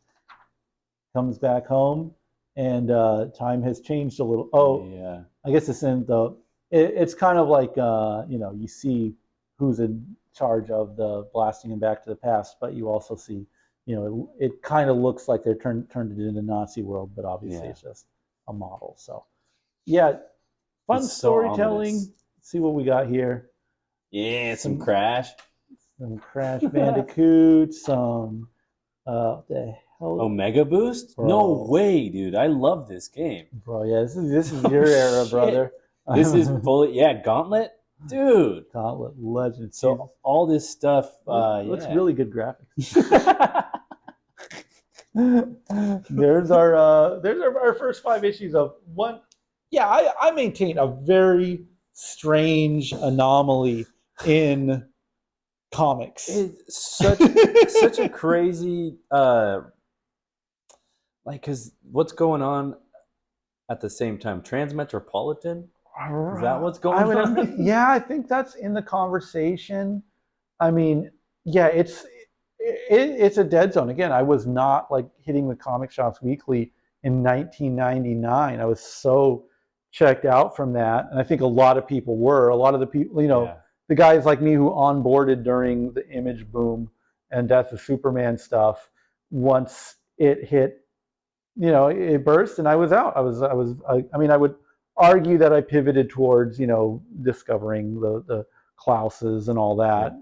comes back home, and time has changed a little. I guess it's in it's kind of like, you see who's in charge of the blasting him back to the past, but you also see, it kind of looks like they're turned it into Nazi world, but obviously it's just a model. So, fun it's storytelling. So see what we got here. Yeah, some Crash. Some Crash Bandicoot, some the hell? Omega Boost? Bro. No way, dude! I love this game, bro. Yeah, this is your era, brother. This is fully Gauntlet, dude. Gauntlet legend. So all this stuff looks really good graphics. There's our first 5 issues of one. Yeah, I maintain a very strange anomaly in comics. It's such a crazy because what's going on at the same time? Transmetropolitan? Is that what's going on? Yeah, I think that's in the conversation. I mean, it's a dead zone. Again, I was not like hitting the comic shops weekly in 1999. I was so checked out from that, and I think a lot of people were. A lot of the people, the guys like me who onboarded during the Image boom and Death of Superman stuff, once it hit, it burst, and I was out. I would argue that I pivoted towards, discovering the Klauses and all that.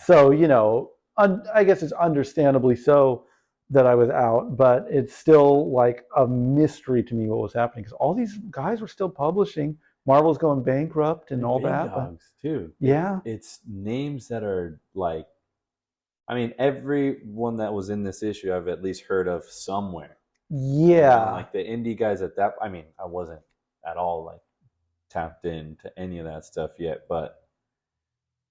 So, I guess it's understandably so that I was out, but it's still like a mystery to me what was happening, because all these guys were still publishing. Marvel's going bankrupt and all that. Dogs too. Yeah. It's names that are like, everyone that was in this issue I've at least heard of somewhere. Yeah. Like the indie guys at that, I wasn't at all like tapped into any of that stuff yet, but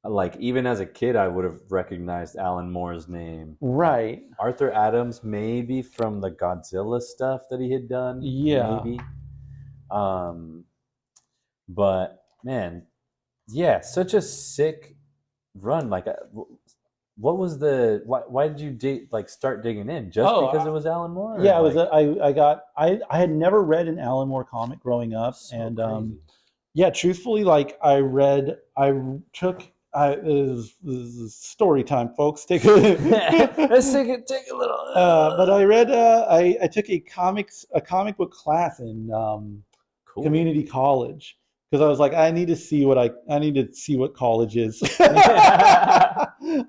like even as a kid I would have recognized Alan Moore's name. Right. Arthur Adams maybe from the Godzilla stuff that he had done. Yeah. Maybe. But man, such a sick run. Like what was why did you start digging in? Just because it was Alan Moore? Yeah, I had never read an Alan Moore comic growing up, so and crazy. Truthfully, like this is story time, folks. Let's take a little. But I read I took a comic book class in community college, because I was like, I need to see what college is.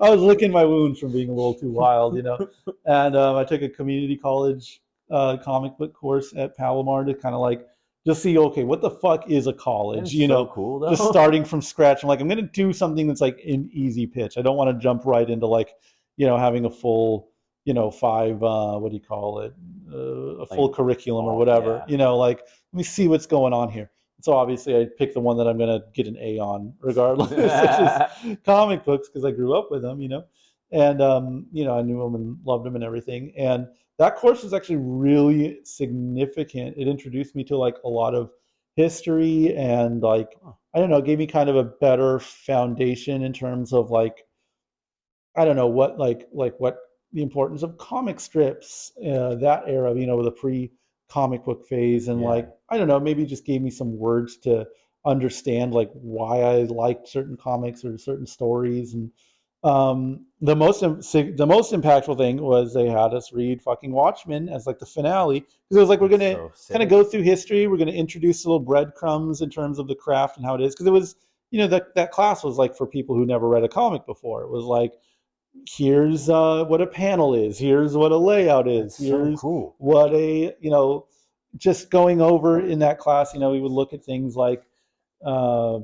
I was licking my wounds from being a little too wild, And I took a community college comic book course at Palomar to kind of like just see, okay, what the fuck is a college? So cool, though. Just starting from scratch. I'm like, I'm going to do something that's like an easy pitch. I don't want to jump right into like, having a full, you know, 5 what do you call it, a Like, full curriculum or oh whatever, yeah, you know, like let me see what's going on here. So obviously I pick the one that I'm going to get an A on regardless, which is comic books, because I grew up with them, you know. And you know, I knew them and loved them and everything. And that course was actually really significant. It introduced me to like a lot of history, and like I don't know, it gave me kind of a better foundation in terms of like I don't know what what the importance of comic strips, that era, you know, the pre comic book phase, and yeah, like I don't know, maybe just gave me some words to understand like why I liked certain comics or certain stories. And the most impactful thing was they had us read fucking Watchmen as like the finale, because it was like we're that's gonna so kind of sick. go through history, we're gonna introduce little breadcrumbs in terms of the craft and how it is, because it was, you know, that class was like for people who never read a comic before. It was like, here's what a panel is, here's what a layout is, That's so here's cool. what a, you know, just going over in that class, you know, we would look at things like uh,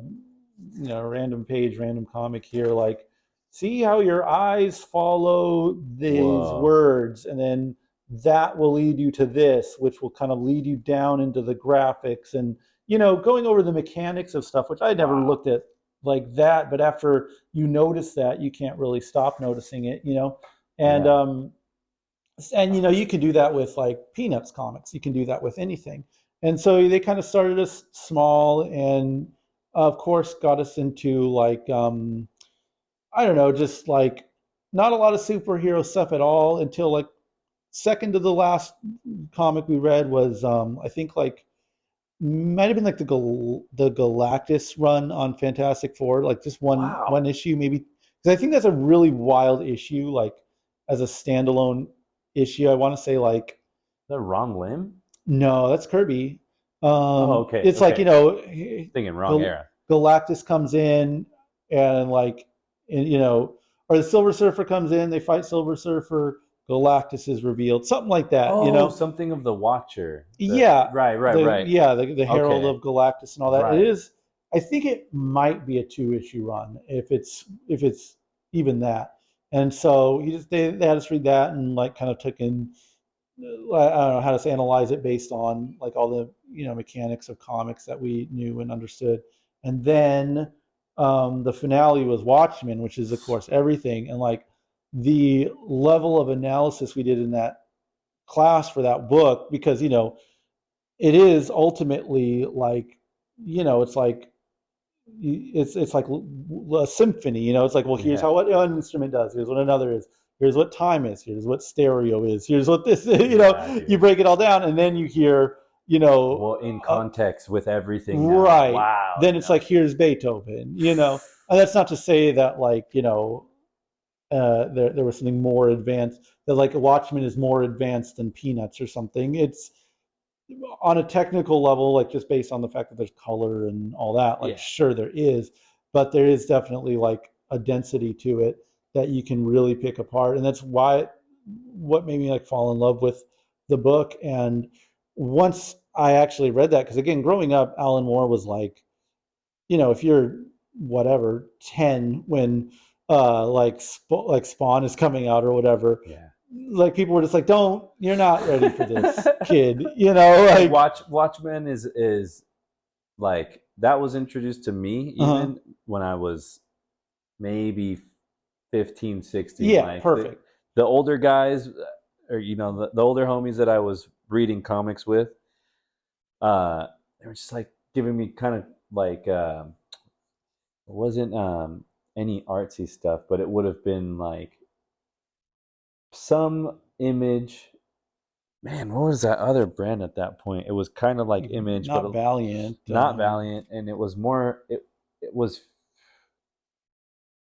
you know, random page, random comic here, like see how your eyes follow these Whoa, words, and then that will lead you to this, which will kind of lead you down into the graphics, and you know, going over the mechanics of stuff, which I never wow, looked at like that, but after you notice that, you can't really stop noticing it, you know. And yeah, you know, you can do that with like Peanuts comics, you can do that with anything. And so they kind of started us small, and of course got us into like I don't know, just like not a lot of superhero stuff at all until like second to the last comic we read was I think like might have been like the Galactus run on Fantastic Four, like just one wow. issue maybe, because I think that's a really wild issue, like as a standalone issue. I want to say like Is that Ron Lim? no, that's Kirby. Oh, okay, It's like, you okay. know, Thinking wrong era. Galactus comes in, and like, and, you know, or the Silver Surfer comes in, they fight Silver Surfer, Galactus is revealed, something like that, you Oh, know. something of the Watcher. The Yeah, right, right, right. the Herald Okay, of Galactus and all that. It right. is. I think it might be a 2 issue run, if it's even that. And so they had us read that, and like kind of took in I don't know how to say, analyze it based on like all the, you know, mechanics of comics that we knew and understood. And then the finale was Watchmen, which is of course everything. And like the level of analysis we did in that class for that book, because you know it is ultimately like, you know, it's like it's like a symphony, you know. It's like, well, here's Yeah, how what one instrument does, here's what another is, here's what time is, here's what stereo is, here's what this you yeah, know, you dude. break it all down, and then you hear, you know, Well, in context with everything now. right, Wow, then you it's know. like here's Beethoven, you know. And that's not to say that like, you know, there was something more advanced, that like Watchmen is more advanced than Peanuts or something. It's on a technical level, like just based on the fact that there's color and all that, like Yeah, sure there is, but there is definitely like a density to it that you can really pick apart. And that's why what made me like fall in love with the book. And once I actually read that, because again, growing up, Alan Moore was like, you know, if you're whatever 10 when like Spawn is coming out or whatever, yeah. like people were just like, don't, you're not ready for this, kid, you know, Like like Watchmen is like that was introduced to me uh-huh. even when I was maybe 15, 16. Yeah, Like perfect. the older guys, or you know, the older homies that I was reading comics with, they were just like giving me kind of like it wasn't any artsy stuff, but it would have been like some Image. Man, what was that other brand at that point? It was kind of like Image, but Not Valiant. not Valiant, and it was more. It was,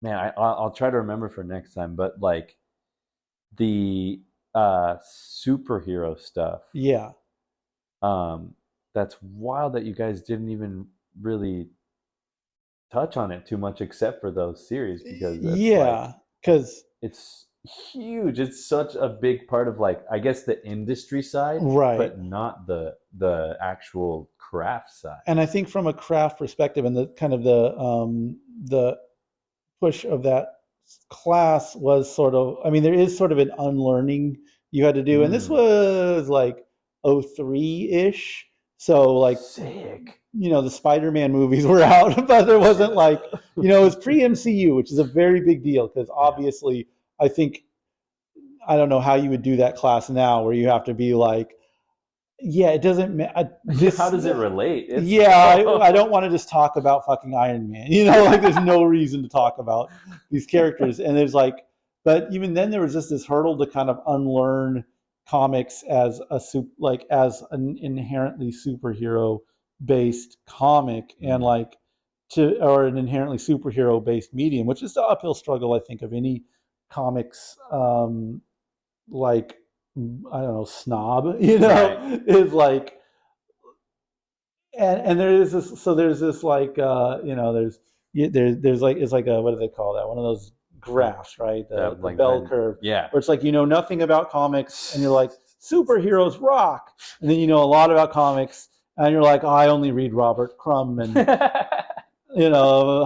man. I'll try to remember for next time, but like the superhero stuff. Yeah, Um, that's wild that you guys didn't even really touch on it too much, except for those series, because it's like yeah, because it's huge. It's such a big part of like I guess the industry side, right. but not the actual craft side. And I think from a craft perspective, and the kind of the push of that class was sort of, I mean, there is sort of an unlearning you had to do, and this was like 03-ish. So like, sick. the Spider-Man movies were out, but there wasn't like, it was pre-MCU, which is a very big deal because obviously, I think, I don't know how you would do that class now, where you have to be like, yeah, it doesn't matter. How does it relate? I don't want to just talk about fucking Iron Man. Like there's no reason to talk about these characters. And there's like, but even then there was just this hurdle to kind of unlearn comics as as an inherently superhero based comic and like or an inherently superhero based medium, which is the uphill struggle, I think, of any comics like, I don't know, snob, Right. is like, and there is this, so there's this like, there's like, it's like a, what do they call that? One of those graphs, right? The like bell curve. Yeah. Where it's like, nothing about comics and you're like, superheroes rock. And then you know a lot about comics and you're like, oh, I only read Robert Crumb and,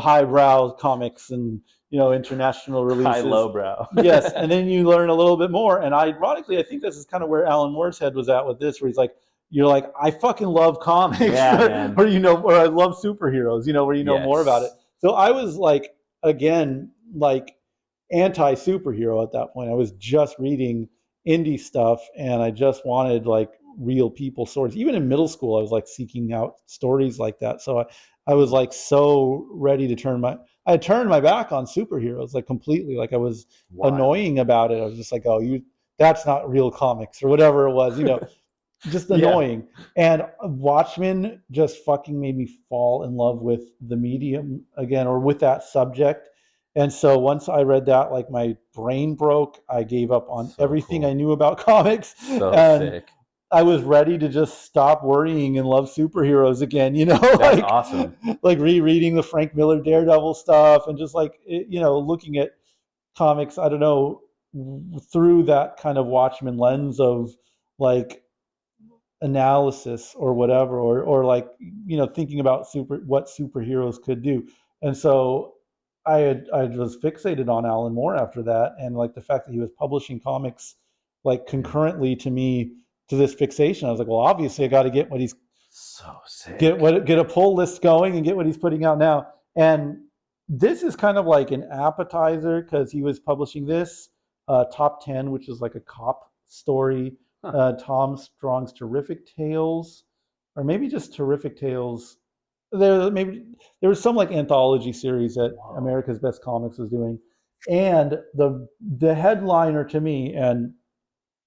highbrow comics and, international releases. High lowbrow. Yes, and then you learn a little bit more. And ironically, I think this is kind of where Alan Moore's head was at with this, where he's like, you're like, I fucking love comics, man. or or I love superheroes, where you know more about it. So I was like, again, like anti-superhero at that point. I was just reading indie stuff, and I just wanted like real people stories. Even in middle school, I was like seeking out stories like that. So I was like so ready to I turned my back on superheroes like completely. Like I was annoying about it. I was just like, oh, that's not real comics or whatever it was, just annoying. And Watchmen just fucking made me fall in love with the medium again, or with that subject. And so once I read that, like my brain broke. I gave up on everything I knew about comics. And sick. I was ready to just stop worrying and love superheroes again, That's awesome. Like rereading the Frank Miller Daredevil stuff and just like, looking at comics, I don't know, through that kind of Watchmen lens of like analysis or whatever, or like, thinking about what superheroes could do. And so I was fixated on Alan Moore after that. And like the fact that he was publishing comics like concurrently to this fixation, I was like, well, obviously I got to get what he's so sick. Get a pull list going and get what he's putting out now. And this is kind of like an appetizer because he was publishing this Top 10, which is like a cop story. Tom Strong's Terrific Tales, or maybe just Terrific Tales. There was some like anthology series that America's Best Comics was doing, and the headliner to me, and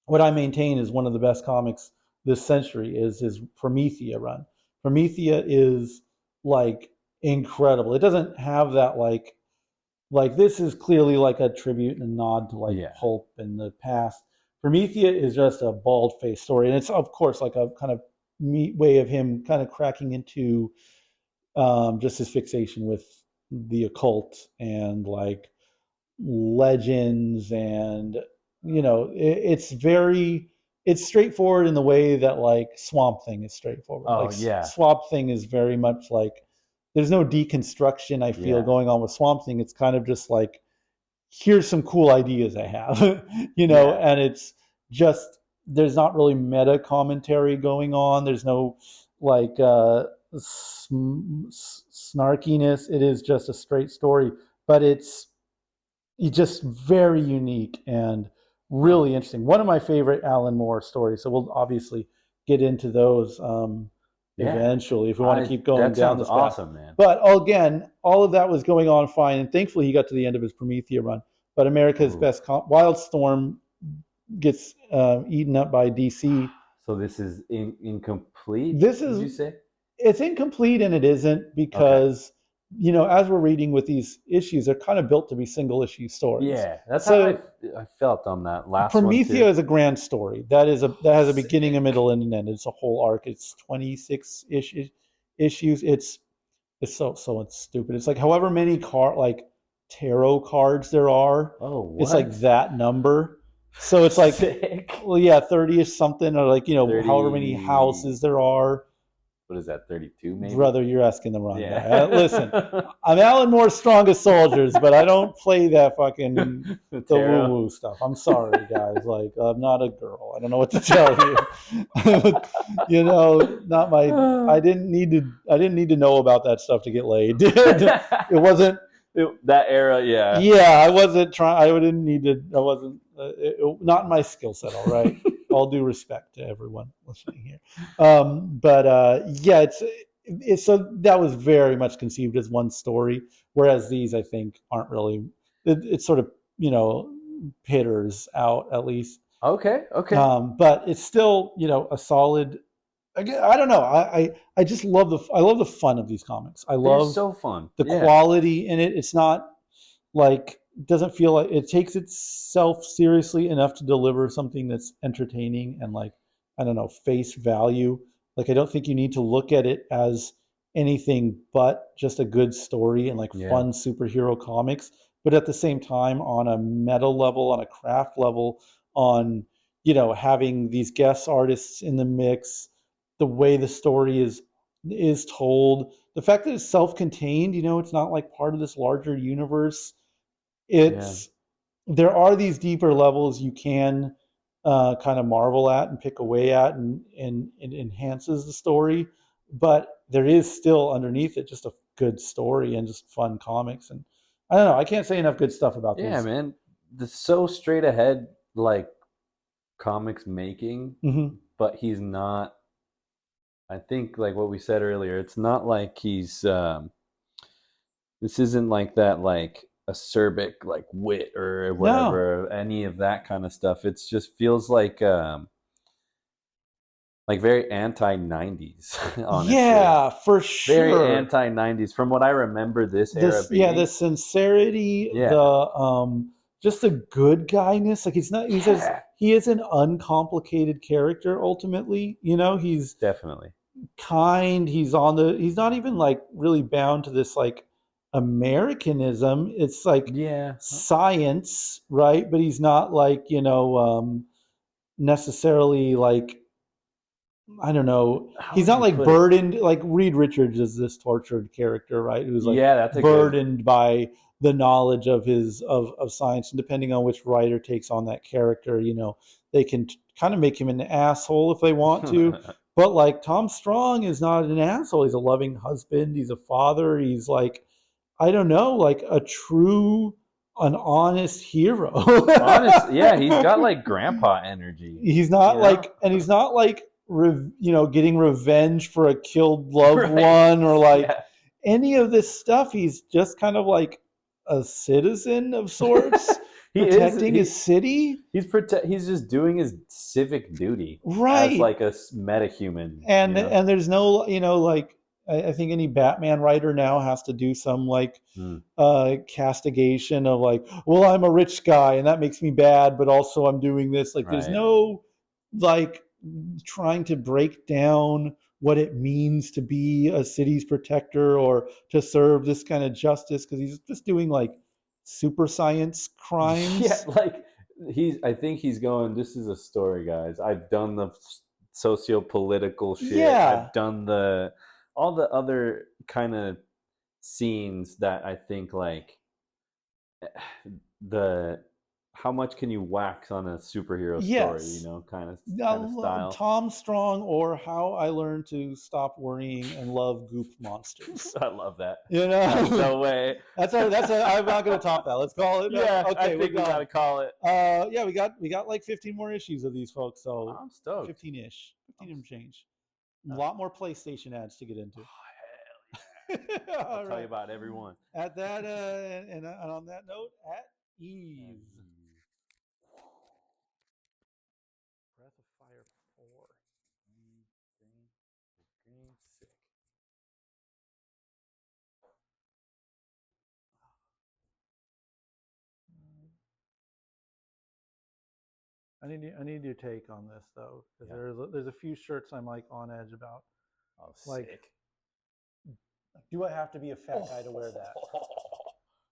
what I maintain is one of the best comics this century, is his Promethea run. Promethea is like incredible. It doesn't have that like this is clearly like a tribute and a nod to like pulp in the past. Promethea is just a bald-faced story, and it's of course like a kind of neat way of him kind of cracking into just his fixation with the occult and like legends, and it's straightforward in the way that like Swamp Thing is straightforward. Swamp Thing is very much like there's no deconstruction I feel going on with Swamp Thing. It's kind of just like, here's some cool ideas I have, and it's just, there's not really meta commentary going on. There's no like snarkiness. It is just a straight story, but it's just very unique and really interesting. One of my favorite Alan Moore stories. So we'll obviously get into those eventually if we want to keep going down this path. Awesome, man. But again, all of that was going on fine, and thankfully he got to the end of his Promethea run. But America's Best Wildstorm gets eaten up by DC. So this is incomplete? This is, did you say? It's incomplete and it isn't, because as we're reading with these issues, they're kind of built to be single issue stories. Yeah, that's how I felt on that last one. Promethea is a grand story. That has a beginning, a middle, and an end. It's a whole arc. It's 26 issues. It's so stupid. It's like however many tarot cards there are. Oh, what? It's like that number. So it's like, 30-ish something, or like 30... however many houses there are. what is that, 32 maybe? Brother, you're asking the wrong Yeah. guy. Listen, I'm Alan Moore's Strongest Soldiers, but I don't play that fucking the woo-woo stuff. I'm sorry, guys. Like, I'm not a girl. I don't know what to tell you. You know, not my. I didn't need to know about that stuff to get laid. It wasn't that era. Yeah. Yeah, I wasn't trying. I didn't need to. I wasn't. Not my skill set. All right. All due respect to everyone listening here. Yeah, it's so that was very much conceived as one story, whereas these I think aren't really. It's sort of pitters out at least. Okay. But it's still a solid. Again, I don't know. I just love the fun of these comics. I They're love so fun. the quality in it. It's not like doesn't feel like it takes itself seriously enough to deliver something that's entertaining and like I don't know face value. Like I don't think you need to look at it as anything but just a good story and like fun superhero comics. But at the same time, on a meta level, on a craft level, on having these guest artists in the mix, the way the story is told, the fact that it's self-contained, it's not like part of this larger universe. It's there are these deeper levels you can kind of marvel at and pick away at, and it enhances the story, but there is still underneath it just a good story and just fun comics. And I don't know, I can't say enough good stuff about these. Yeah, man, the so straight ahead like comics making, but he's not. I think like what we said earlier, it's not like he's this isn't like that like acerbic like wit or whatever, any of that kind of stuff. It's just feels like very anti-90s, honestly. Yeah, for sure. Very anti-90s from what I remember this era being. Yeah, the sincerity, the just the good guyness. Like he is an uncomplicated character ultimately. He's definitely kind. He's not even like really bound to this like Americanism. It's like science, right? But he's not like necessarily like I don't know. He's not like burdened. Like Reed Richards is this tortured character, right? Who's like burdened by the knowledge of his of science, and depending on which writer takes on that character, they can kind of make him an asshole if they want to. But like Tom Strong is not an asshole. He's a loving husband. He's a father. He's like, I don't know, like an honest hero. Honest, yeah, he's got like grandpa energy. He's not and he's not like getting revenge for a killed loved one or like any of this stuff. He's just kind of like a citizen of sorts, protecting his city. He's just doing his civic duty, right? As like a metahuman. And there's no like I think any Batman writer now has to do some like castigation of like, well, I'm a rich guy and that makes me bad, but also I'm doing this. Like, there's no like trying to break down what it means to be a city's protector or to serve this kind of justice, because he's just doing like super science crimes. Yeah, like I think he's going, this is a story, guys. I've done the socio-political shit. Yeah. I've done all the other kind of scenes that I think like how much can you wax on a superhero story, kind of style. Tom Strong, or How I Learned to Stop Worrying and Love Goop Monsters. I love that. No way. I'm not going to top that. Let's call it. Yeah, okay, I think we got to call it. Yeah, we got like 15 more issues of these folks, so I'm stoked. 15-ish, 15 and change. A lot more PlayStation ads to get into. Oh, hell yeah. I'll tell you about everyone. At that, and on that note, at ease. Breath of Fire 4. Sick. I need your take on this though, because there's a few shirts I'm like on edge about. Oh, like, sick. Do I have to be a fat guy to wear that?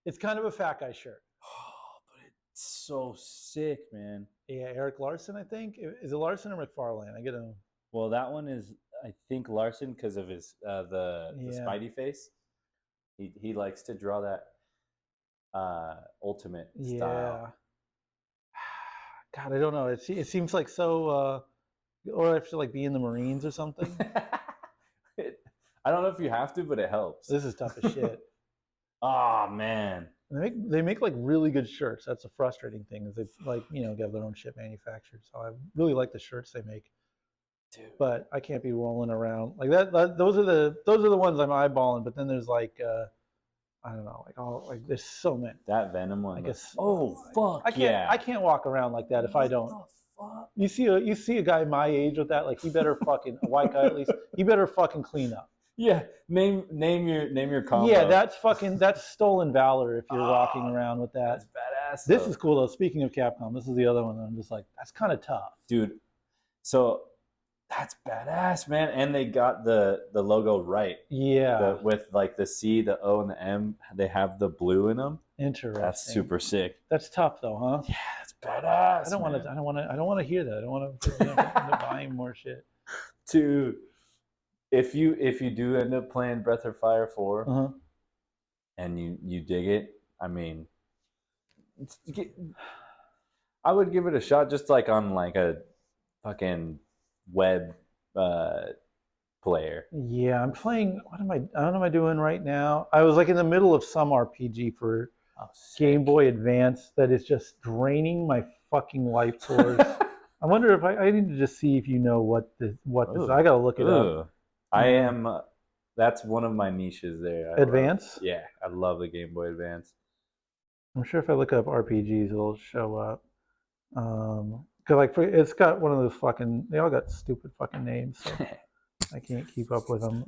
It's kind of a fat guy shirt. But it's so sick, man. Yeah, Eric Larson, I think. Is it Larson or McFarlane? I get him. Well, that one is I think Larson, because of his the Spidey face, he likes to draw that ultimate style. God, I don't know. It seems like so. Or I have to like be in the Marines or something. I don't know if you have to, but it helps. This is tough as shit. Oh man. They make like really good shirts. That's a frustrating thing. Is they like have their own shit manufactured. So I really like the shirts they make. Dude. But I can't be rolling around like that. Those are the ones I'm eyeballing. But then there's like I don't know, like there's so many. That Venom one. I guess. Fuck I can't walk around like that if I don't. You see a guy my age with that, like he better fucking a white guy at least. He better fucking clean up. Yeah, name your combo. Yeah, that's stolen valor if you're walking around with that. That's badass. This is cool though. Speaking of Capcom, this is the other one that I'm just like, that's kind of tough, dude. So that's badass, man. And they got the logo right. Yeah, with like the C, the O, and the M, they have the blue in them. Interesting. That's super sick. That's tough though, huh? Yeah, that's badass. I don't want to hear that. I don't want to end up buying more shit. Dude, if you do end up playing Breath of Fire 4 and you dig it, I mean, I would give it a shot just like on like a fucking web player. Yeah, I'm playing. What am I doing right now? I was like in the middle of some RPG for Game Boy Advance that is just draining my fucking life force. I wonder if I need to just see if you know what this. I gotta look it up. I am. That's one of my niches there. Advance? Yeah, I love the Game Boy Advance. I'm sure if I look up RPGs, it'll show up. Cause like it's got one of those fucking. They all got stupid fucking names, so I can't keep up with them.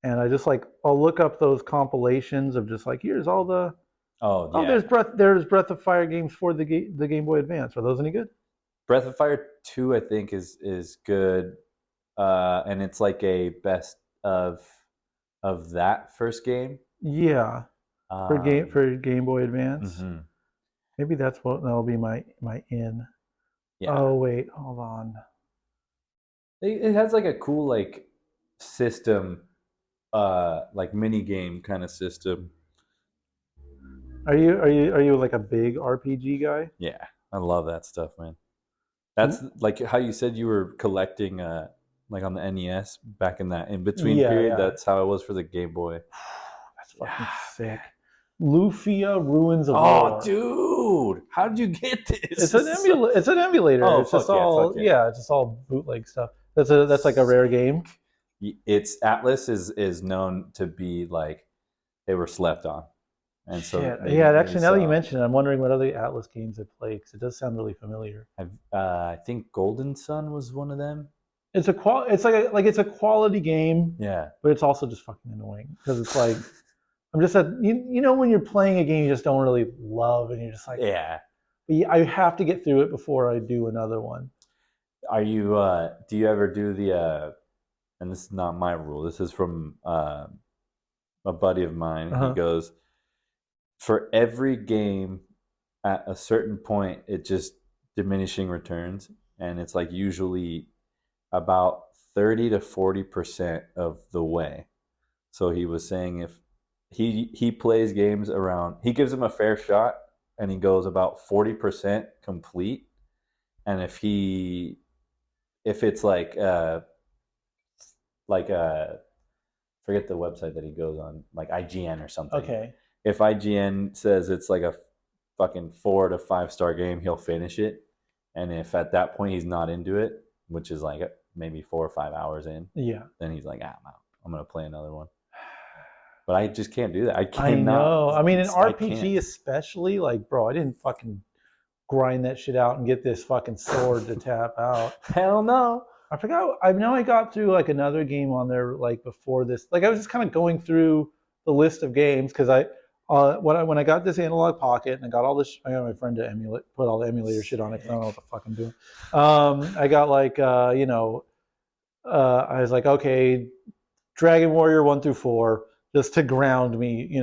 And I just like I'll look up those compilations of just like here's all the. There's Breath of Fire games for the Game Boy Advance. Are those any good? Breath of Fire 2, I think, is good. And it's like a best of that first game. Yeah, for Game Boy Advance. Mm-hmm. Maybe that'll be my in. Yeah. Oh wait, hold on. It has like a cool like system, like mini game kind of system. Are you like a big RPG guy? Yeah, I love that stuff, man. That's like how you said you were collecting. Like on the NES back in that in between period. Yeah. That's how it was for the Game Boy. That's fucking sick. Lufia Ruins of War. Oh, dude, how did you get this? It's an emulator. Oh, it's just it's just all bootleg stuff. That's like a rare game. It's Atlas is known to be like they were slept on, and so actually now that you mention it, I'm wondering what other Atlas games I played because it does sound really familiar. I think Golden Sun was one of them. It's it's a quality game. Yeah, but it's also just fucking annoying because it's like I'm just when you're playing a game you just don't really love and you're just like I have to get through it before I do another one. Are you? Do you ever do the? And this is not my rule. This is from a buddy of mine. He goes, for every game at a certain point, it just diminishing returns, and it's like usually about 30 to 40% of the way. So he was saying if he plays games around, he gives them a fair shot and he goes about 40% complete. And if it's like forget the website that he goes on, like IGN or something. Okay. If IGN says it's like a fucking 4 to 5 star game, he'll finish it. And if at that point he's not into it, which is like maybe 4 or 5 hours in, then he's like, I'm out. I'm gonna play another one. But I just can't do that. I cannot. I know. I mean, in RPG especially, like, bro, I didn't fucking grind that shit out and get this fucking sword to tap out. Hell no. I forgot. I know I got through like another game on there like before this. Like I was just kind of going through the list of games because when I got this analog pocket and I got all this, I got my friend to put all the emulator shit on it because I don't know what the fuck I'm doing. I got like I was like, okay, Dragon Warrior 1 through 4, just to ground me,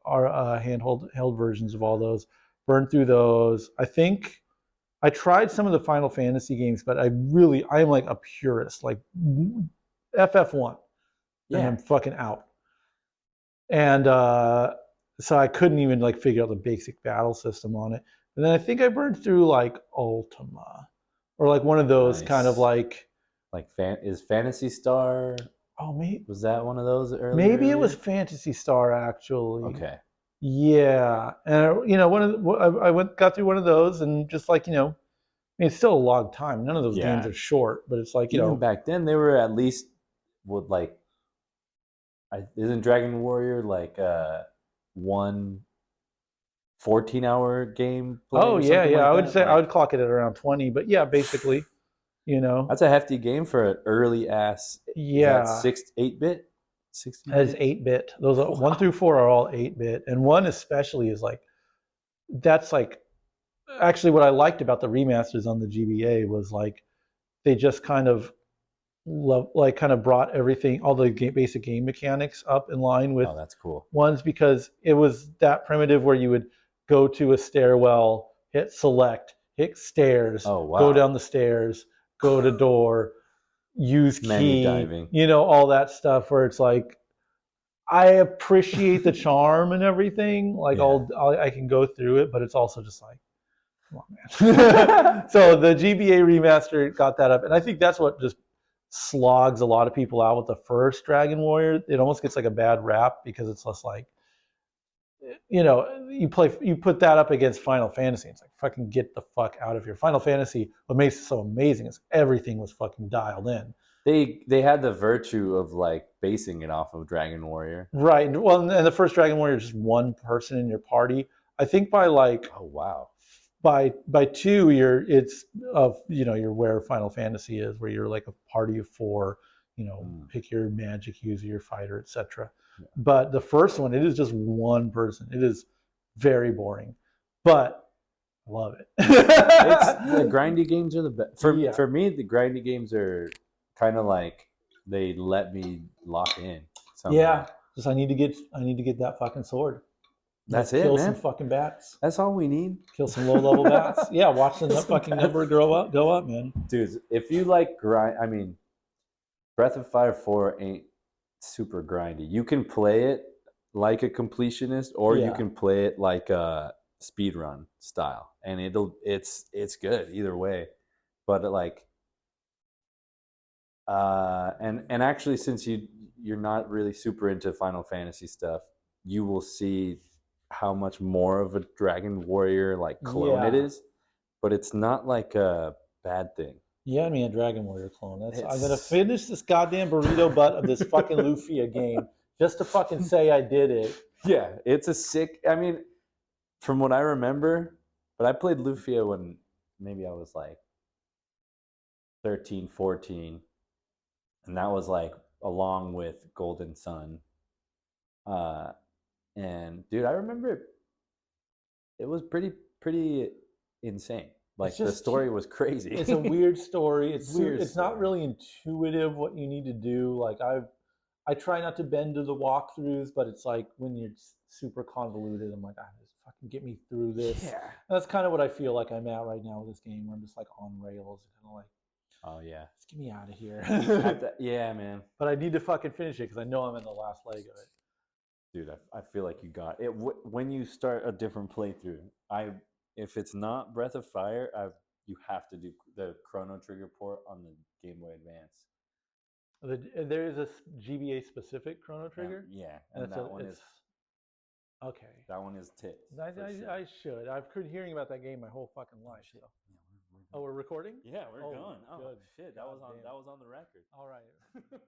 our held versions of all those. Burned through those. I think I tried some of the Final Fantasy games, but I'm like a purist, like FF1, and I'm fucking out. And so I couldn't even like figure out the basic battle system on it. And then I think I burned through like Ultima, or like one of those kind of like is Phantasy Star. Oh, maybe was that one of those maybe it earlier? was Phantasy Star actually. Okay. Yeah, and I got through one of those, and just like I mean, it's still a long time. None of those games are short, but it's like even back then they were at least would like. Isn't Dragon Warrior like one 14-hour game play Oh or yeah, something yeah. like I would that? say I Like, would clock it at around 20, but yeah, basically, that's a hefty game for an early ass. Yeah, is that 8-bit? 16 that is bit? 8-bit. Those are, Wow. 1 through 4 are all 8-bit, and 1 especially is like that's like actually what I liked about the remasters on the GBA was like they just kind of brought everything, all the basic game mechanics up in line with Oh, that's cool. ones, because it was that primitive where you would go to a stairwell, hit select, hit stairs, Oh, wow. go down the stairs, go to door, use Menu key, diving. all that stuff where it's like I appreciate the charm and everything. Like I can go through it, but it's also just like, come on, man. So the GBA remaster got that up, and I think that's what just slogs a lot of people out with the first Dragon Warrior. It almost gets like a bad rap because it's less like, you put that up against Final Fantasy. It's like, fucking get the fuck out of here. Final Fantasy, what makes it so amazing is everything was fucking dialed in. They had the virtue of like basing it off of Dragon Warrior. Right. Well, and the first Dragon Warrior is just one person in your party. I think by like, oh wow, by 2 you're where Final Fantasy is, where you're like a party of 4. Pick your magic user, your fighter, etc. Yeah. But the first one, it is just one person. It is very boring, but I love it. The grindy games are the best. For me, the grindy games are kind of like they let me lock in. Somehow. Yeah, just I need to get that fucking sword. That's it, kill man. Some fucking bats. That's all we need. Kill some low-level bats. Yeah, watch the fucking number go up, man. Dude, if you like grind, I mean, Breath of Fire 4 ain't super grindy. You can play it like a completionist, or you can play it like a speedrun style, and it's good either way. But like, and actually, since you're not really super into Final Fantasy stuff, you will see how much more of a Dragon Warrior like clone it is, but it's not like a bad thing. Yeah, me a Dragon Warrior clone. I'm gonna finish this goddamn burrito butt of this fucking Lufia game just to fucking say I did it. Yeah, it's a sick. I mean, from what I remember, but I played Lufia when maybe I was like 13, 14, and that was like along with Golden Sun. And dude, I remember it was pretty insane. Like the story was crazy. It's a weird story. It's weird. It's not really intuitive what you need to do. Like I try not to bend to the walkthroughs, but it's like when you're super convoluted, I'm like, just fucking get me through this. Yeah. That's kind of what I feel like I'm at right now with this game, where I'm just like on rails, kind of like, oh yeah, just get me out of here. Yeah, man. But I need to fucking finish it because I know I'm in the last leg of it. Dude, I feel like you got it. When you start a different playthrough, if it's not Breath of Fire, you have to do the Chrono Trigger port on the Game Boy Advance. There is a GBA specific Chrono Trigger. Yeah, and that one is okay. That one is tits. I should. I've been hearing about that game my whole fucking life. So. Yeah, we're recording. Yeah, we're going. Oh good. shit, that was on the record. All right.